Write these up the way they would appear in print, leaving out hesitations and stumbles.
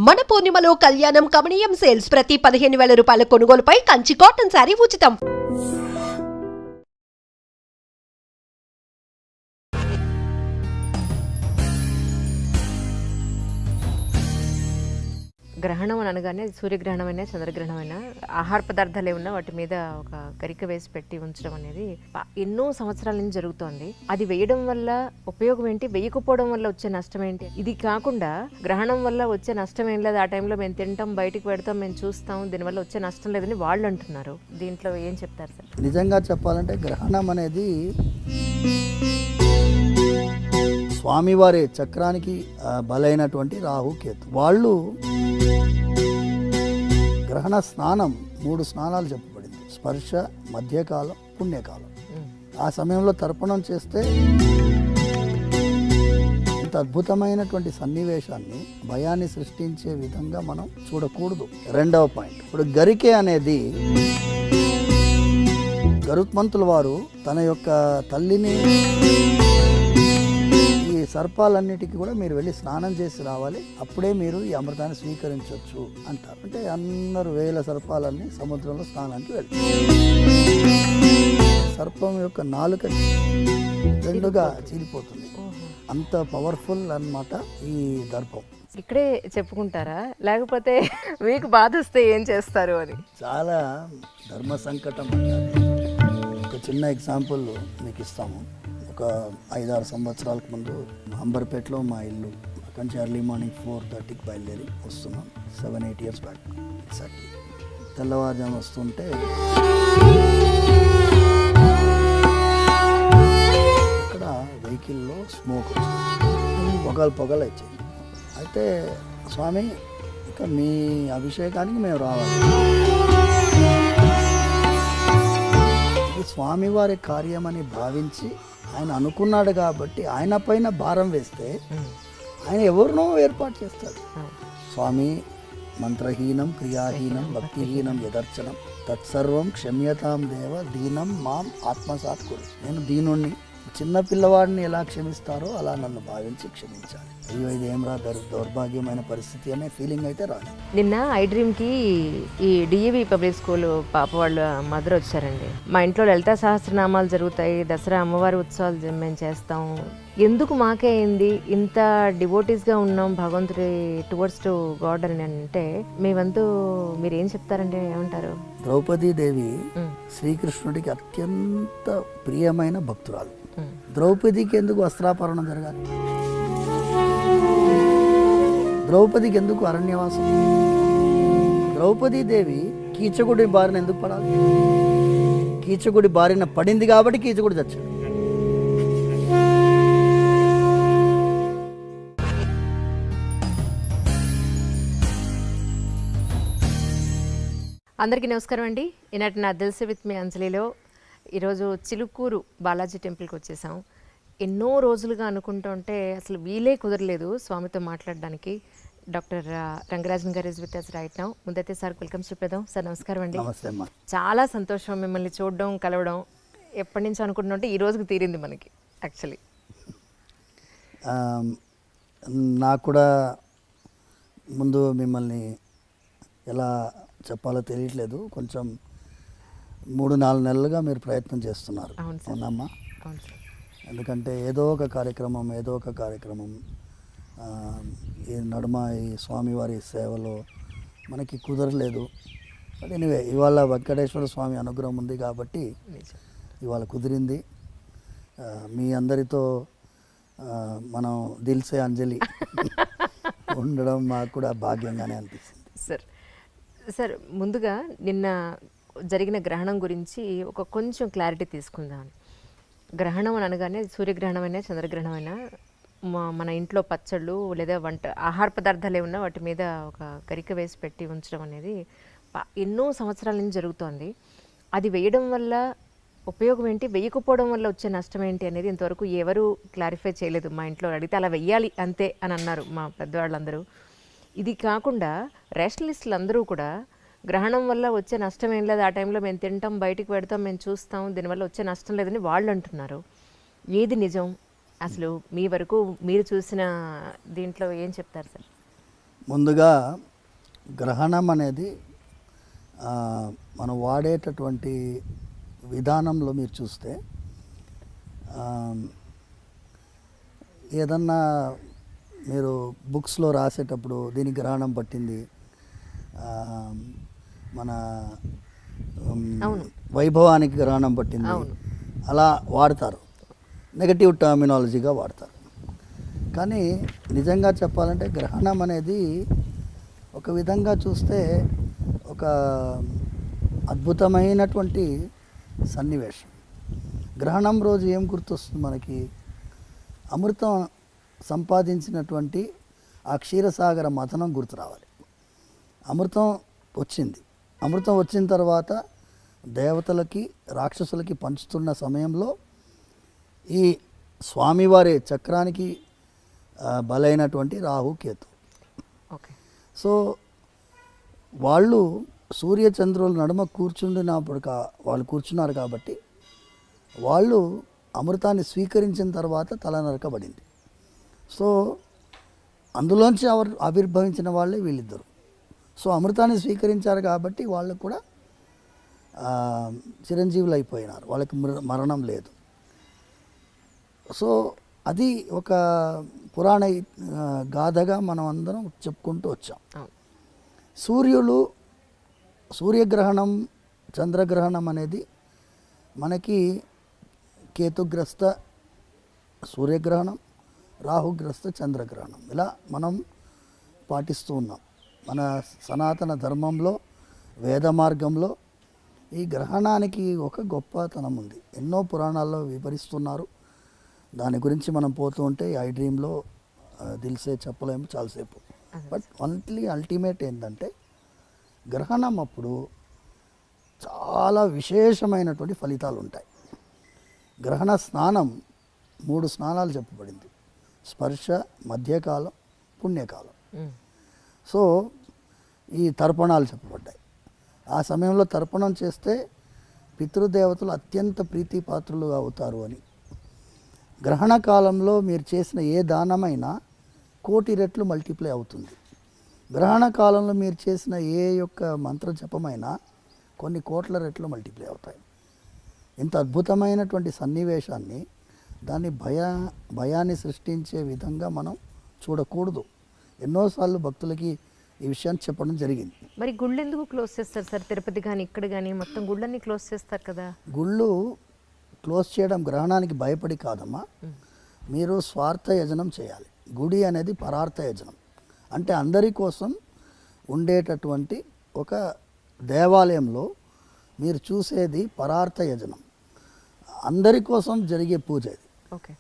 మన పూర్ణిమలో కళ్యాణం కమనీయం సేల్స్ ప్రతి 15,000 రూపాయల కొనుగోలుపై కంచి కాటన్ శారీ ఉచితం. గ్రహణం అని అనగానే సూర్యగ్రహణమైనా చంద్రగ్రహణమైనా ఆహార పదార్థాలు ఏమన్నా వాటి మీద ఒక గరిక వేసి పెట్టి ఉంచడం అనేది ఎన్నో సంవత్సరాల నుంచి జరుగుతోంది. అది వేయడం వల్ల ఉపయోగం ఏంటి, వేయకపోవడం వల్ల వచ్చే నష్టం ఏంటి? ఇది కాకుండా గ్రహణం వల్ల వచ్చే నష్టం ఏం లేదు, ఆ టైంలో మేము తింటాం, బయటికి పెడతాం, మేము చూస్తాం, దీనివల్ల వచ్చే నష్టం లేదని వాళ్ళు అంటున్నారు. దీంట్లో ఏం చెప్తారు సార్? నిజంగా చెప్పాలంటే గ్రహణం అనేది స్వామివారి చక్రానికి బలైనటువంటి రాహుకేతు. వాళ్ళు గ్రహణ స్నానం 3 స్నానాలు చెప్పబడింది: స్పర్శ, మధ్యకాలం, పుణ్యకాలం. ఆ సమయంలో తర్పణం చేస్తే ఇంత అద్భుతమైనటువంటి సన్నివేశాన్ని, భయాన్ని సృష్టించే విధంగా మనం చూడకూడదు. రెండవ పాయింట్, ఇప్పుడు గరికే అనేది గరుత్మంతుల వారు తన యొక్క తల్లిని సర్పాలన్నిటికీ కూడా మీరు వెళ్ళి స్నానం చేసి రావాలి, అప్పుడే మీరు ఈ అమృతాన్ని స్వీకరించవచ్చు అంటారు. అంటే అందరు 1000 సర్పాలన్నీ సముద్రంలో స్నానానికి వెళ్తారు. సర్పం యొక్క నాలుక 2గా చీలిపోతుంది. అంత పవర్ఫుల్ అన్నమాట ఈ దర్పం. ఇక్కడే చెప్పుకుంటారా, లేకపోతే మీకు బాధ వస్తే ఏం చేస్తారు అని? చాలా ధర్మ సంకటం అంటారు. ఒక చిన్న ఎగ్జాంపుల్ మీకు ఇస్తాము. ఒక 5-6 సంవత్సరాలకు ముందు అంబర్పేటలో మా ఇల్లు. అక్కడి నుంచి ఎర్లీ మార్నింగ్ 4:30కి బయలుదేరి వస్తున్నాం. 7-8 ఇయర్స్ బ్యాక్. ఎగ్జాక్ట్లీ తెల్లవారుజాము వస్తుంటే అక్కడ వెహికల్లో స్మోక్ పొగలు వచ్చాయి. అయితే స్వామి, ఇక మీ అభిషేకానికి మేము రావాలి, ఇది స్వామివారి కార్యమని భావించి ఆయన అనుకున్నాడు కాబట్టి ఆయన పైన భారం వేస్తే ఆయన ఎవరినో ఏర్పాటు చేస్తాడు. స్వామి, మంత్రహీనం క్రియాహీనం భక్తిహీనం యదర్చనం తత్సర్వం క్షమ్యతాం దేవ దీనం మాం ఆత్మసాత్ కురు. నేను దీనుణ్ణి, చిన్న పిల్లవాడిని ఎలా క్షమిస్తారో అలా నన్ను భావించి క్షమించాలి. అయ్యో ఇది ఏమరా దౌర్భాగ్యమైన పరిస్థితి అనే ఫీలింగ్ అయితే రాదు. నిన్న ఐడ్రీమ్కి ఈ డిఈవి పబ్లిక్ స్కూల్ పాప వాళ్ళ మదర్ వచ్చారండి. మా ఇంట్లో లలితా సహస్రనామాలు జరుగుతాయి, దసరా అమ్మవారి ఉత్సవాలు మేము చేస్తాం, ఎందుకు మాకే అయింది, ఇంత డివోటీస్గా ఉన్నాం భగవంతుడి టువర్డ్స్ టు గాడ్ అని అంటే మీ వంతు మీరు ఏం చెప్తారంటే ఏమంటారు? ద్రౌపదీదేవి శ్రీకృష్ణుడికి అత్యంత ప్రియమైన భక్తురాలు. ద్రౌపదికి ఎందుకు వస్త్రాపరణం జరగాలి? ద్రౌపదికి ఎందుకు అరణ్యవాసం? ద్రౌపదీదేవి కీచకుడి బారిన ఎందుకు పడాలి? కీచకుడి బారిన పడింది కాబట్టి కీచకుడు చచ్చాడు. అందరికీ నమస్కారం అండి. ఈనాటి నా తెలుసు విత్ మీ అంజలిలో ఈరోజు చిలుకూరు బాలాజీ టెంపుల్కి వచ్చేసాం. ఎన్నో రోజులుగా అనుకుంటుంటే అసలు వీలే కుదరలేదు స్వామితో మాట్లాడడానికి. డాక్టర్ రంగరాజన్ గారు is with us right now. ముందైతే సార్ వెల్కమ్ చెప్పేద్దాం. సార్ నమస్కారం అండి. చాలా సంతోషం మిమ్మల్ని చూడడం, కలవడం. ఎప్పటి నుంచి అనుకుంటుంటే ఈ రోజుకి తీరింది మనకి. యాక్చువల్లీ నాకు కూడా ముందు మిమ్మల్ని ఎలా చెప్పాలో తెలియట్లేదు. కొంచెం 3-4 నెలలుగా మీరు ప్రయత్నం చేస్తున్నారు. అవునమ్మా? ఎందుకంటే ఏదో ఒక కార్యక్రమం ఈ నడుమ ఈ స్వామివారి సేవలో మనకి కుదరలేదు. బట్ ఎనీవే, ఇవాళ వెంకటేశ్వర స్వామి అనుగ్రహం ఉంది కాబట్టి ఇవాళ కుదిరింది. మీ అందరితో మనం దిల్సే అంజలి ఉండడం మాకు కూడా భాగ్యంగానే అనిపిస్తుంది. సార్ ముందుగా నిన్న జరిగిన గ్రహణం గురించి కొంచెం క్లారిటీ తీసుకుందాం. గ్రహణం అని అనగానే సూర్యగ్రహణమైనా చంద్రగ్రహణమైనా మన ఇంట్లో పచ్చళ్ళు లేదా ఆహార పదార్థాలు ఏమన్నా వాటి మీద ఒక గరిక వేసి పెట్టి ఉంచడం అనేది ఎన్నో సంవత్సరాల నుంచి జరుగుతోంది. అది వేయడం వల్ల ఉపయోగం ఏంటి, వేయకపోవడం వల్ల వచ్చే నష్టం ఏంటి అనేది ఇంతవరకు ఎవరు క్లారిఫై చేయలేదు. మా ఇంట్లో అడిగితే అలా వెయ్యాలి అంతే అని అన్నారు మా పెద్దవాళ్ళందరూ. ఇది కాకుండా రేషనలిస్టులు అందరూ కూడా గ్రహణం వల్ల వచ్చే నష్టం ఏం లేదు, ఆ టైంలో మేము తింటాం, బయటికి పెడతాం, మేము చూస్తాం, దీనివల్ల వచ్చే నష్టం లేదని వాళ్ళు అంటున్నారు. ఏది నిజం? అసలు మీ వరకు మీరు చూసిన దీంట్లో ఏం చెప్తారు సార్? ముందుగా గ్రహణం అనేది మనం వాడేటటువంటి విధానంలో మీరు చూస్తే ఏదన్నా మీరు బుక్స్లో రాసేటప్పుడు దీనికి గ్రహణం పట్టింది, మన వైభవానికి గ్రహణం పట్టింది అలా వాడతారు, నెగటివ్ టర్మినాలజీగా వాడతారు. కానీ నిజంగా చెప్పాలంటే గ్రహణం అనేది ఒక విధంగా చూస్తే ఒక అద్భుతమైనటువంటి సన్నివేశం. గ్రహణం రోజు ఏం గుర్తొస్తుంది మనకి? అమృతం సంపాదించినటువంటి ఆ క్షీరసాగర మథనం గుర్తు రావాలి. అమృతం వచ్చింది. అమృతం వచ్చిన తర్వాత దేవతలకి రాక్షసులకి పంచుతున్న సమయంలో ఈ స్వామివారి చక్రానికి బలైనటువంటి రాహు కేతు. సో వాళ్ళు సూర్యచంద్రుల నడుమ కూర్చుండినప్పుడు వాళ్ళు కూర్చున్నారు కాబట్టి వాళ్ళు అమృతాన్ని స్వీకరించిన తర్వాత తల నరకబడింది. సో అందులోంచి ఆవిర్భవించిన వాళ్ళే వీళ్ళిద్దరు. సో అమృతాన్ని స్వీకరించారు కాబట్టి వాళ్ళు కూడా చిరంజీవులు అయిపోయినారు, వాళ్ళకి మరణం లేదు. సో అది ఒక పురాణ గాథగా మనం అందరం చెప్పుకుంటూ వచ్చాం. సూర్యగ్రహణం, చంద్రగ్రహణం అనేది మనకి కేతుగ్రస్త సూర్యగ్రహణం, రాహుగ్రస్త చంద్రగ్రహణం ఇలా మనం పాటిస్తూ ఉన్నాం. మన సనాతన ధర్మంలో, వేద మార్గంలో ఈ గ్రహణానికి ఒక గొప్పతనం ఉంది. ఎన్నో పురాణాల్లో వివరిస్తున్నారు. దాని గురించి మనం పోతూ ఉంటే ఐ డ్రీమ్లో దిల్సే చెప్పలేము చాలాసేపు. బట్ ఓన్లీ అల్టిమేట్ ఏంటంటే గ్రహణం అప్పుడు చాలా విశేషమైనటువంటి ఫలితాలు ఉంటాయి. గ్రహణ స్నానం 3 స్నానాలు చెప్పబడింది: స్పర్శ, మధ్యకాలం, పుణ్యకాలం. సో ఈ తర్పణాలు చెప్పబడ్డాయి. ఆ సమయంలో తర్పణం చేస్తే పితృదేవతలు అత్యంత ప్రీతిపాత్రులుగా అవుతారు అని. గ్రహణ కాలంలో మీరు చేసిన ఏ దానమైనా 1,000,000 రెట్లు మల్టిప్లై అవుతుంది. గ్రహణ కాలంలో మీరు చేసిన ఏ యొక్క మంత్ర జపమైనా కొన్ని కోట్ల రెట్లు మల్టిప్లై అవుతాయి. ఇంత అద్భుతమైనటువంటి సన్నివేశాన్ని దాన్ని భయాన్ని సృష్టించే విధంగా మనం చూడకూడదు. ఎన్నోసార్లు భక్తులకి ఈ విషయాన్ని చెప్పడం జరిగింది. మరి గుళ్ళు ఎందుకు క్లోజ్ చేస్తారు సార్? తిరుపతి కానీ ఇక్కడ కానీ మొత్తం గుళ్ళన్నీ క్లోజ్ చేస్తారు కదా. గుళ్ళు క్లోజ్ చేయడం గ్రహణానికి భయపడి కాదమ్మా. మీరు స్వార్థ యజనం చేయాలి. గుడి అనేది పరార్థ యజనం, అంటే అందరి కోసం ఉండేటటువంటి ఒక దేవాలయంలో మీరు చూసేది పరార్థ యజనం, అందరి కోసం జరిగే పూజ ఇది. ఓకే.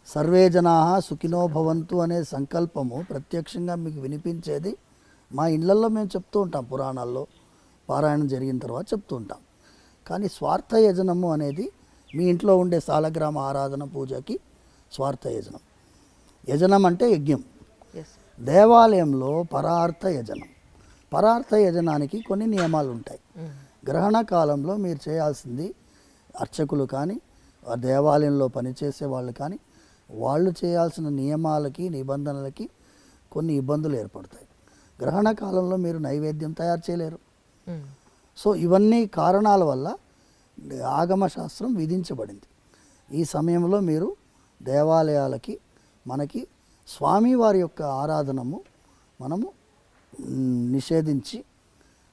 సర్వే జనాః సుఖినో భవంతు అనే సంకల్పము ప్రత్యక్షంగా మీకు వినిపించేది మా ఇళ్లలో మేము చెప్తూ ఉంటాం. పురాణాల్లో పారాయణం జరిగిన తర్వాత చెప్తూ ఉంటాం. కానీ స్వార్థ యజనము అనేది మీ ఇంట్లో ఉండే సాలగ్రామ ఆరాధన పూజకి స్వార్థ యజనం. యజనం అంటే యజ్ఞం. దేవాలయంలో పరార్థ యజనం. పరార్థ యజనానికి కొన్ని నియమాలు ఉంటాయి. గ్రహణ కాలంలో మీరు చేయాల్సింది అర్చకులు కానీ దేవాలయంలో పనిచేసే వాళ్ళు కానీ వాళ్ళు చేయాల్సిన నియమాలకి నిబంధనలకి కొన్ని ఇబ్బందులు ఏర్పడతాయి. గ్రహణ కాలంలో మీరు నైవేద్యం తయారు చేయలేరు. సో ఇవన్నీ కారణాల వల్ల ఆగమశాస్త్రం విధించబడింది. ఈ సమయంలో మీరు దేవాలయాలకి మనకి స్వామివారి యొక్క ఆరాధనము మనము నిషేధించి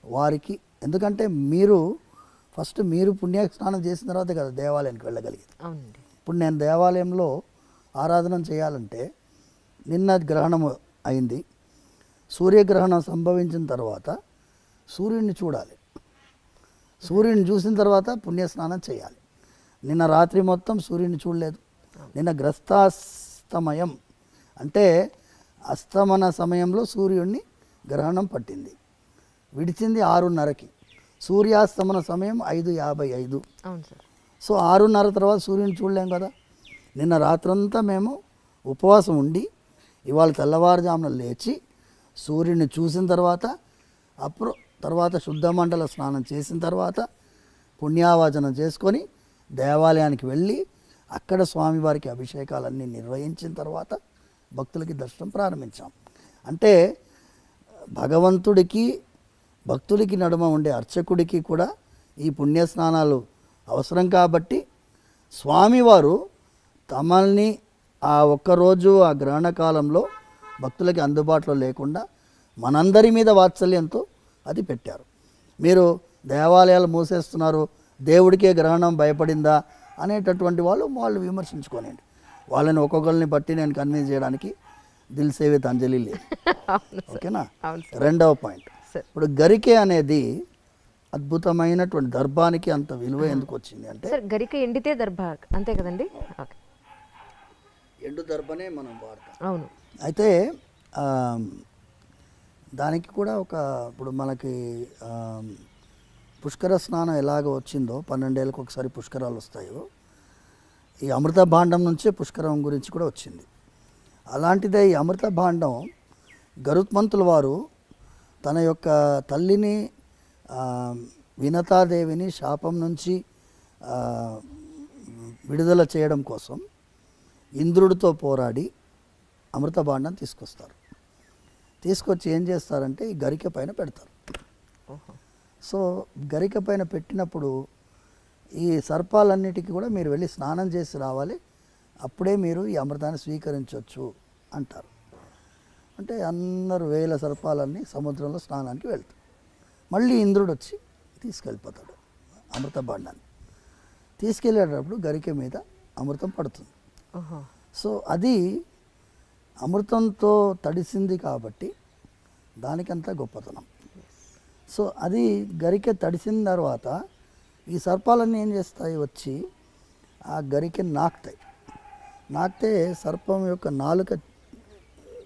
వారికి, ఎందుకంటే మీరు ఫస్ట్ మీరు పుణ్యస్నానం చేసిన తర్వాత కదా దేవాలయానికి వెళ్ళగలిగేది. ఇప్పుడు నేను దేవాలయంలో ఆరాధన చేయాలంటే నిన్న గ్రహణం అయింది, సూర్యగ్రహణం సంభవించిన తర్వాత సూర్యుడిని చూడాలి. సూర్యుడిని చూసిన తర్వాత పుణ్యస్నానం చేయాలి. నిన్న రాత్రి మొత్తం సూర్యుడిని చూడలేదు. నిన్న గ్రస్తాస్తమయం అంటే అస్తమన సమయంలో సూర్యుడిని గ్రహణం పట్టింది, విడిచింది 6:30కి. సూర్యాస్తమన సమయం 5:55. సో 6:30 తర్వాత సూర్యుని చూడలేం కదా. నిన్న రాత్రంతా మేము ఉపవాసం ఉండి ఇవాళ తెల్లవారుజామున లేచి సూర్యుడిని చూసిన తర్వాత తర్వాత శుద్ధమండల స్నానం చేసిన తర్వాత పుణ్యావాచనం చేసుకొని దేవాలయానికి వెళ్ళి అక్కడ స్వామివారికి అభిషేకాలన్నీ నిర్వహించిన తర్వాత భక్తులకి దర్శనం ప్రారంభించాం. అంటే భగవంతుడికి భక్తుడికి నడుమ ఉండే అర్చకుడికి కూడా ఈ పుణ్యస్నానాలు అవసరం కాబట్టి స్వామివారు తమల్ని ఆ ఒక్కరోజు ఆ గ్రహణ కాలంలో భక్తులకి అందుబాటులో లేకుండా మనందరి మీద వాత్సల్యంతో అది పెట్టారు. మీరు దేవాలయాలు మూసేస్తున్నారు, దేవుడికే గ్రహణం భయపడిందా అనేటటువంటి వాళ్ళు విమర్శించుకోనండి. వాళ్ళని ఒక్కొక్కరిని బట్టి నేను కన్విన్స్ చేయడానికి దిల్ సేవిత్ అంజలి లేదు. ఓకేనా. రెండవ పాయింట్, ఇప్పుడు గరికె అనేది అద్భుతమైనటువంటి దర్భానికి అంత విలువ ఎందుకు వచ్చింది అంటే, గరిక ఎండితే దర్భ అంతే కదండి. ఎండు దర్భనే మనం వాడతాం. అవును. అయితే దానికి కూడా ఇప్పుడు మనకి పుష్కర స్నానం ఎలాగ వచ్చిందో 12 ఏళ్ళకి ఒకసారి పుష్కరాలు వస్తాయో, ఈ అమృత భాండం నుంచే పుష్కరం గురించి కూడా వచ్చింది. అలాంటిదే ఈ అమృత భాండం గరుత్మంతుల వారు తన యొక్క తల్లిని వినతాదేవిని శాపం నుంచి విడుదల చేయడం కోసం ఇంద్రుడితో పోరాడి అమృత భాండం తీసుకొస్తారు. తీసుకొచ్చి ఏం చేస్తారంటే ఈ గరిక పైన పెడతారు. సో గరిక పైన పెట్టినప్పుడు ఈ సర్పాలన్నిటికీ కూడా మీరు వెళ్ళి స్నానం చేసి రావాలి, అప్పుడే మీరు ఈ అమృతాన్ని స్వీకరించవచ్చు అంటారు. అంటే అందరూ వేల సర్పాలన్నీ సముద్రంలో స్నానానికి వెళ్తారు. మళ్ళీ ఇంద్రుడు వచ్చి తీసుకెళ్ళిపోతాడు అమృత భాండాన్ని. తీసుకెళ్ళేటప్పుడు గరిక మీద అమృతం పడుతుంది. సో అది అమృతంతో తడిసింది కాబట్టి దానికంతా గొప్పతనం. సో అది గరిక తడిసిన తర్వాత ఈ సర్పాలన్నీ ఏం చేస్తాయి, వచ్చి ఆ గరికెని నాకితే సర్పం యొక్క నాలుక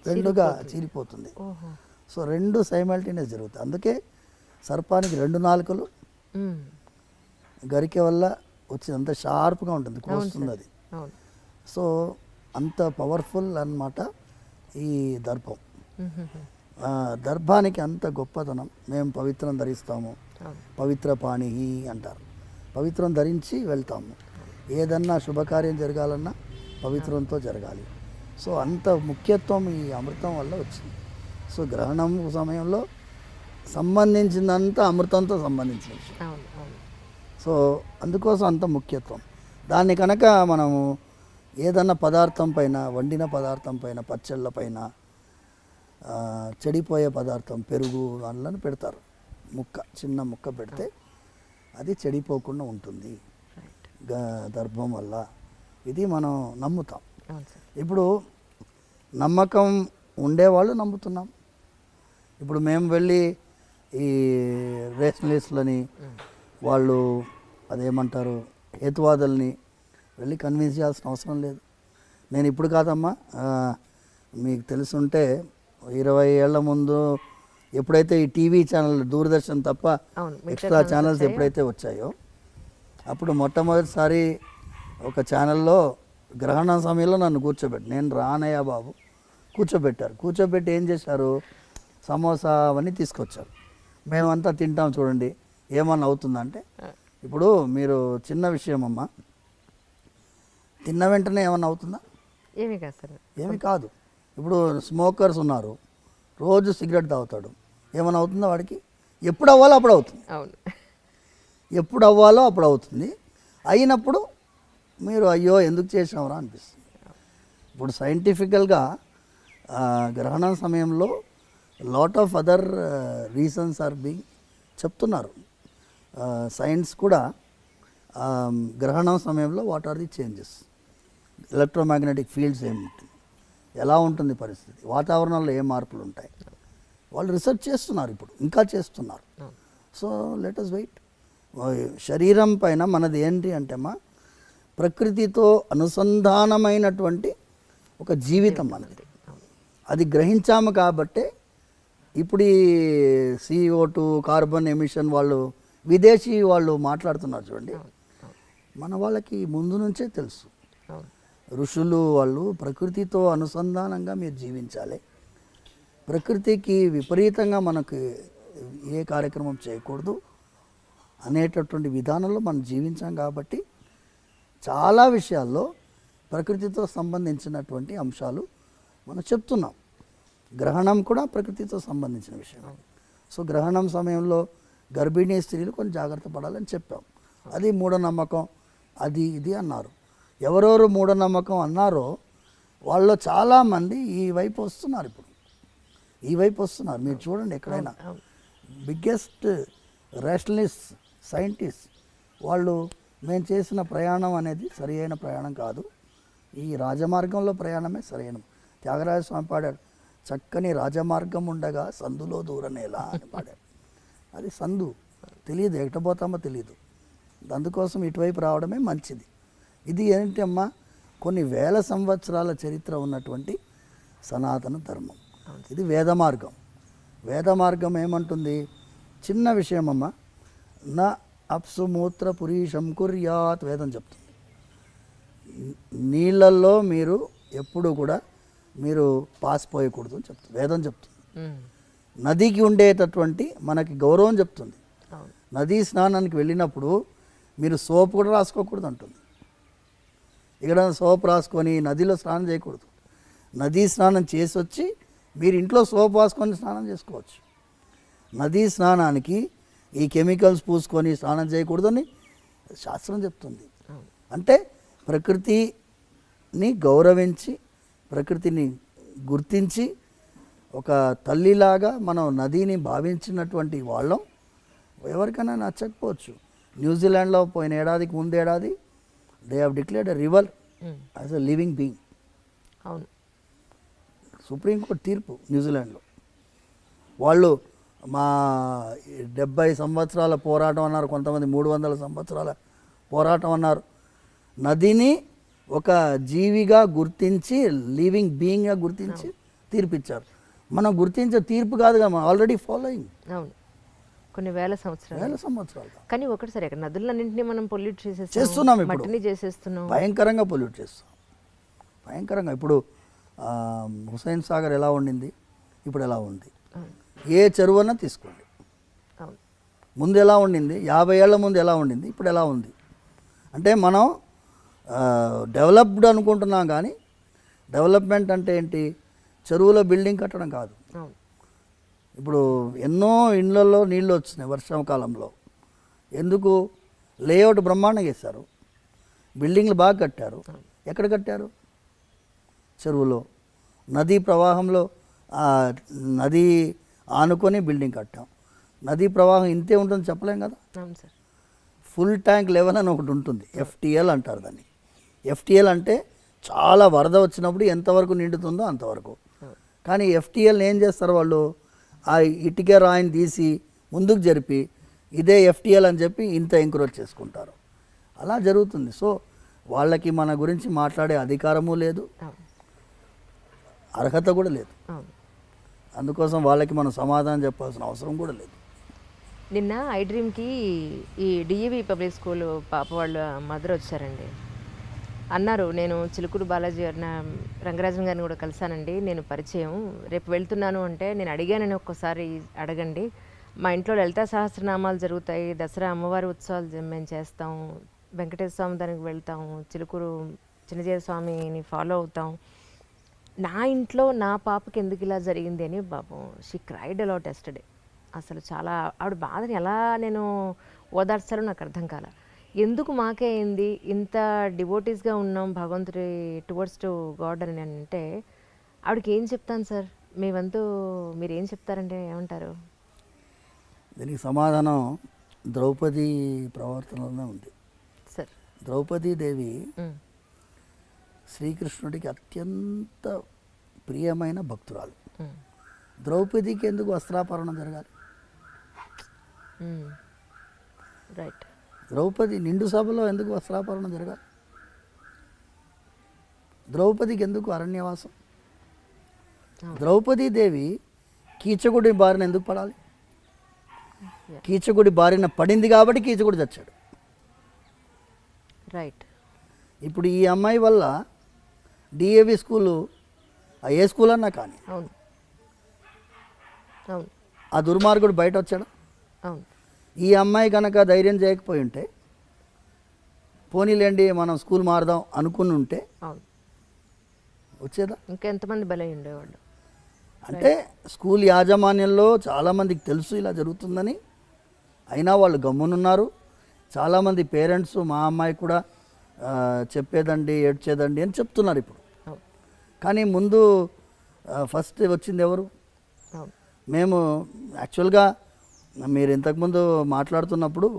రెండుగా చీలిపోతుంది. సో రెండు సైమల్టేనియస్ జరుగుతాయి. అందుకే సర్పానికి 2 నాలుకలు, గరికె వల్ల వచ్చి అంత షార్ప్గా ఉంటుంది, కోస్తుంది అది. సో అంత పవర్ఫుల్ అన్నమాట ఈ దర్భం. దర్భానికి అంత గొప్పతనం. మేము పవిత్రం ధరిస్తాము, పవిత్ర పాణి అంటారు. పవిత్రం ధరించి వెళ్తాము. ఏదన్నా శుభకార్యం జరగాలన్నా పవిత్రంతో జరగాలి. సో అంత ముఖ్యత్వం ఈ అమృతం వల్ల వచ్చింది. సో గ్రహణం సమయంలో సంబంధించిందంతా అమృతంతో సంబంధించిన విషయం. సో అందుకోసం అంత ముఖ్యత్వం. దాన్ని కనుక మనము ఏదన్నా పదార్థం పైన, వండిన పదార్థం పైన, పచ్చళ్ళ పైన, చెడిపోయే పదార్థం పెరుగు అందులో పెడతారు, చిన్న ముక్క పెడితే అది చెడిపోకుండా ఉంటుంది దర్భం వల్ల. ఇది మనం నమ్ముతాం. ఇప్పుడు నమ్మకం ఉండేవాళ్ళు నమ్ముతున్నాం. ఇప్పుడు మేము వెళ్ళి ఈ రేషనలిస్టులని, వాళ్ళు అదేమంటారు హేతువాదుల్ని వెళ్ళి కన్విన్స్ చేయాల్సిన అవసరం లేదు. నేను ఇప్పుడు కాదమ్మా, మీకు తెలుసుంటే 20 ఏళ్ల ముందు ఎప్పుడైతే ఈ టీవీ ఛానల్ దూరదర్శన్ తప్ప ఎక్స్ట్రా ఛానల్స్ ఎప్పుడైతే వచ్చాయో అప్పుడు మొట్టమొదటిసారి ఒక ఛానల్లో గ్రహణం సమయంలో నన్ను నేను రానయ్య బాబు కూర్చోబెట్టి ఏం చేశారు, సమోసా అవన్నీ తీసుకొచ్చారు. మేమంతా తింటాం చూడండి, ఏమన్నా అవుతుందంటే, ఇప్పుడు మీరు చిన్న విషయం అమ్మా, తిన్న వెంటనే ఏమన్నా అవుతుందా? ఏమీ కాదు. ఇప్పుడు స్మోకర్స్ ఉన్నారు, రోజు సిగరెట్ తాగుతాడు, ఏమైనా అవుతుందా వాడికి? ఎప్పుడు అవ్వాలో అప్పుడు అవుతుంది. ఎప్పుడు అవ్వాలో అప్పుడు అవుతుంది. అయినప్పుడు మీరు అయ్యో ఎందుకు చేసామరా అనిపిస్తుంది. ఇప్పుడు సైంటిఫికల్గా గ్రహణం సమయంలో lot of other reasons are being చెప్తున్నారు. సైన్స్ కూడా గ్రహణం సమయంలో what are the changes, electromagnetic fields ఏముంటుంది, ఎలా ఉంటుంది పరిస్థితి, వాతావరణంలో ఏ మార్పులు ఉంటాయి, వాళ్ళు రీసెర్చ్ చేస్తున్నారు, ఇప్పుడు ఇంకా చేస్తున్నారు. So let us wait. శరీరం పైన మనది ఏంటి అంటే ప్రకృతితో అనుసంధానమైనటువంటి ఒక జీవితం మనది. అది గ్రహించాము కాబట్టే ఇప్పుడు ఈ CO2 కార్బన్ ఎమిషన్ వాళ్ళు విదేశీ వాళ్ళు మాట్లాడుతున్నారు చూడండి. మన వాళ్ళకి ముందు నుంచే తెలుసు. ఋషులు వాళ్ళు ప్రకృతితో అనుసంధానంగా మీరు జీవించాలి, ప్రకృతికి విపరీతంగా మనకు ఏ కార్యక్రమం చేయకూడదు అనేటటువంటి విధానంలో మనం జీవించాం కాబట్టి చాలా విషయాల్లో ప్రకృతితో సంబంధించినటువంటి అంశాలు మనం చెప్తున్నాం. గ్రహణం కూడా ప్రకృతితో సంబంధించిన విషయం. సో గ్రహణం సమయంలో గర్భిణీ స్త్రీలు కొంచెం జాగ్రత్త పడాలని చెప్పాం. అది మూఢనమ్మకం, అది ఇది అన్నారు. ఎవరెవరు మూఢనమ్మకం అన్నారో వాళ్ళు చాలామంది ఈ వైపు వస్తున్నారు. ఇప్పుడు ఈ వైపు వస్తున్నారు. మీరు చూడండి ఎక్కడైనా బిగ్గెస్ట్ రేషనలిస్ట్ సైంటిస్ట్ వాళ్ళు మేము చేసిన ప్రయాణం అనేది సరి అయిన ప్రయాణం కాదు, ఈ రాజమార్గంలో ప్రయాణమే సరైన. త్యాగరాజ స్వామి పాడాడు, చక్కని రాజమార్గం ఉండగా సందులో దూరనేలా అని పాడాడు. అది సందు తెలియదు, ఎట్టబోతామో తెలియదు. అందుకోసం ఇటువైపు రావడమే మంచిది. ఇది ఏంటి అమ్మా, కొన్ని వేల సంవత్సరాల చరిత్ర ఉన్నటువంటి సనాతన ధర్మం. ఇది వేద మార్గం. వేద మార్గం ఏమంటుంది? చిన్న విషయం అమ్మ, నా అప్సు మూత్ర పురీషం కుర్యాత్ వేదం చెప్తుంది. నీళ్ళల్లో మీరు ఎప్పుడు కూడా మీరు పాసిపోయకూడదు అని చెప్తుంది వేదం చెప్తుంది. నదికి ఉండేటటువంటి మనకి గౌరవం చెప్తుంది. నదీ స్నానానికి వెళ్ళినప్పుడు మీరు సోప్ కూడా రాసుకోకూడదు అంటుంది. ఇక్కడ సోప్ రాసుకొని నదిలో స్నానం చేయకూడదు. నదీ స్నానం చేసి వచ్చి మీరు ఇంట్లో సోప్ రాసుకొని స్నానం చేసుకోవచ్చు. నదీ స్నానానికి ఈ కెమికల్స్ పూసుకొని స్నానం చేయకూడదని శాస్త్రం చెప్తుంది. అంటే ప్రకృతిని గౌరవించి ప్రకృతిని గుర్తించి ఒక తల్లిలాగా మనం నదిని భావించినటువంటి వాళ్ళం. ఎవరికైనా నచ్చకపోవచ్చు. న్యూజిలాండ్లో పోయిన ఏడాదికి ముందేడాది they have declared a river as a living being. అవును, సుప్రీంకోర్టు తీర్పు న్యూజిలాండ్లో. వాళ్ళు మా 70 సంవత్సరాల పోరాటం అన్నారు, కొంతమంది 300 సంవత్సరాల పోరాటం అన్నారు. నదిని ఒక జీవిగా గుర్తించి లివింగ్ బీయింగ్గా గుర్తించి తీర్పిచ్చారు. మనం గుర్తించే తీర్పు కాదుగా, మనం ఆల్రెడీ ఫాలోయింగ్. అవును, కొన్ని వేల సంవత్సరాలు. కానీ ఒకటి సరే, ఇక్కడ నదులన్నింటినీ మనం పొల్యూట్ చేస్తున్నాం, ఇప్పుడు మట్టిని చేసేస్తున్నాం, భయంకరంగా పొల్యూట్ చేస్తాం, భయంకరంగా. ఇప్పుడు హుస్సేన్ సాగర్ ఎలా ఉండింది, ఇప్పుడు ఎలా ఉంది? ఏ చెరువున్నా తీసుకోండి, ముందు ఎలా ఉండింది, 50 ఏళ్ల ముందు ఎలా ఉండింది, ఇప్పుడు ఎలా ఉంది? అంటే మనం డెవలప్డ్ అనుకుంటున్నాం, కానీ డెవలప్మెంట్ అంటే ఏంటి? చెరువులో బిల్డింగ్ కట్టడం కాదు. ఇప్పుడు ఎన్నో ఇళ్లలో నీళ్ళు వచ్చినాయి వర్షాకాలంలో. ఎందుకు? లేఅవుట్ బ్రహ్మాండంగా వేశారు, బిల్డింగ్లు బాగా కట్టారు. ఎక్కడ కట్టారు? చెరువులో. నదీ ప్రవాహంలో నది ఆనుకొని బిల్డింగ్ కట్టాం. నదీ ప్రవాహం ఇంతే ఉంటుంది చెప్పలేం కదా. ఫుల్ ట్యాంక్ లెవెల్ అని ఒకటి ఉంటుంది, FTL అంటారు దాన్ని. FTL అంటే చాలా వరద వచ్చినప్పుడు ఎంతవరకు నిండుతుందో అంతవరకు. కానీ FTL ఏం చేస్తారు వాళ్ళు? ఆ ఇటుక రాయిని తీసి ముందుకు జరిపి ఇదే FTL అని చెప్పి ఇంత ఎంకరేజ్ చేసుకుంటారు. అలా జరుగుతుంది. సో వాళ్ళకి మన గురించి మాట్లాడే అధికారము లేదు, అర్హత కూడా లేదు. అందుకోసం వాళ్ళకి మనం సమాధానం చెప్పాల్సిన అవసరం కూడా లేదు. నిన్న ఐడ్రీమ్కి ఈ DAV పబ్లిక్ స్కూల్ పాప వాళ్ళ మదర్ వచ్చారండి. అన్నారు, నేను చిలుకూరు బాలాజీ గారిన రంగరాజన్ గారిని కూడా కలిశానండి, నేను పరిచయం, రేపు వెళ్తున్నాను అంటే నేను అడిగానని ఒక్కసారి అడగండి. మా ఇంట్లో లలితా సహస్రనామాలు జరుగుతాయి, దసరా అమ్మవారి ఉత్సవాలు మేము చేస్తాం, వెంకటేశ్వర స్వామి దానికి వెళ్తాం, చిలుకూరు చిన్నజీవ స్వామిని ఫాలో అవుతాం. నా ఇంట్లో నా పాపకి ఎందుకు ఇలా జరిగింది అని పాపం షీ క్రైడ్ అలాట్ ఎస్టర్డే. అసలు చాలా ఆవిడ బాధని ఎలా నేను ఓదార్చాలో నాకు అర్థం కాల. ఎందుకు మాకే అయింది, ఇంత డివోటీస్గా ఉన్నాం భగవంతుడి టువర్డ్స్ టు గాడ్ అని అంటే ఆవిడకి ఏం చెప్తాను సార్? మీ వంతు మీరు ఏం చెప్తారంటే ఏమంటారు? దీనికి సమాధానం ద్రౌపది ప్రవర్తనలోనే ఉంది సార్. ద్రౌపదీదేవి శ్రీకృష్ణుడికి అత్యంత ప్రియమైన భక్తురాలు. ద్రౌపదికి ఎందుకు వస్త్రాపరణం జరగాలి? రైట్. ద్రౌపది నిండు సభలో ఎందుకు వస్త్రాపరణం జరగాలి? ద్రౌపదికి ఎందుకు అరణ్యవాసం? ద్రౌపదీదేవి కీచకుడి బారిన ఎందుకు పడాలి? కీచకుడి బారిన పడింది కాబట్టి కీచకుడు చచ్చాడు. రైట్. ఇప్పుడు ఈ అమ్మాయి వల్ల DAV స్కూలు ఏ స్కూల్ అన్నా కానీ అవును, అవును, ఆ దుర్మార్గుడు బయట వచ్చాడు. అవును. ఈ అమ్మాయి కనుక ధైర్యం చేయకపోయి ఉంటే, పోనీలేండి మనం స్కూల్ మారదాం అనుకుని ఉంటే అవును, వచ్చేదా? ఇంకెంతమంది బలై ఉండేవాళ్ళు? అంటే స్కూల్ యాజమాన్యంలో చాలామందికి తెలుసు ఇలా జరుగుతుందని, అయినా వాళ్ళు గమ్మునున్నారు. చాలామంది పేరెంట్స్ మా అమ్మాయి కూడా చెప్పేదండి ఏడ్చేదండి అని చెప్తున్నారు ఇప్పుడు. అవును. కానీ ముందు ఫస్ట్ వచ్చింది ఎవరు? అవును. మేము యాక్చువల్గా మీరు ఇంతకుముందు మాట్లాడుతున్నప్పుడు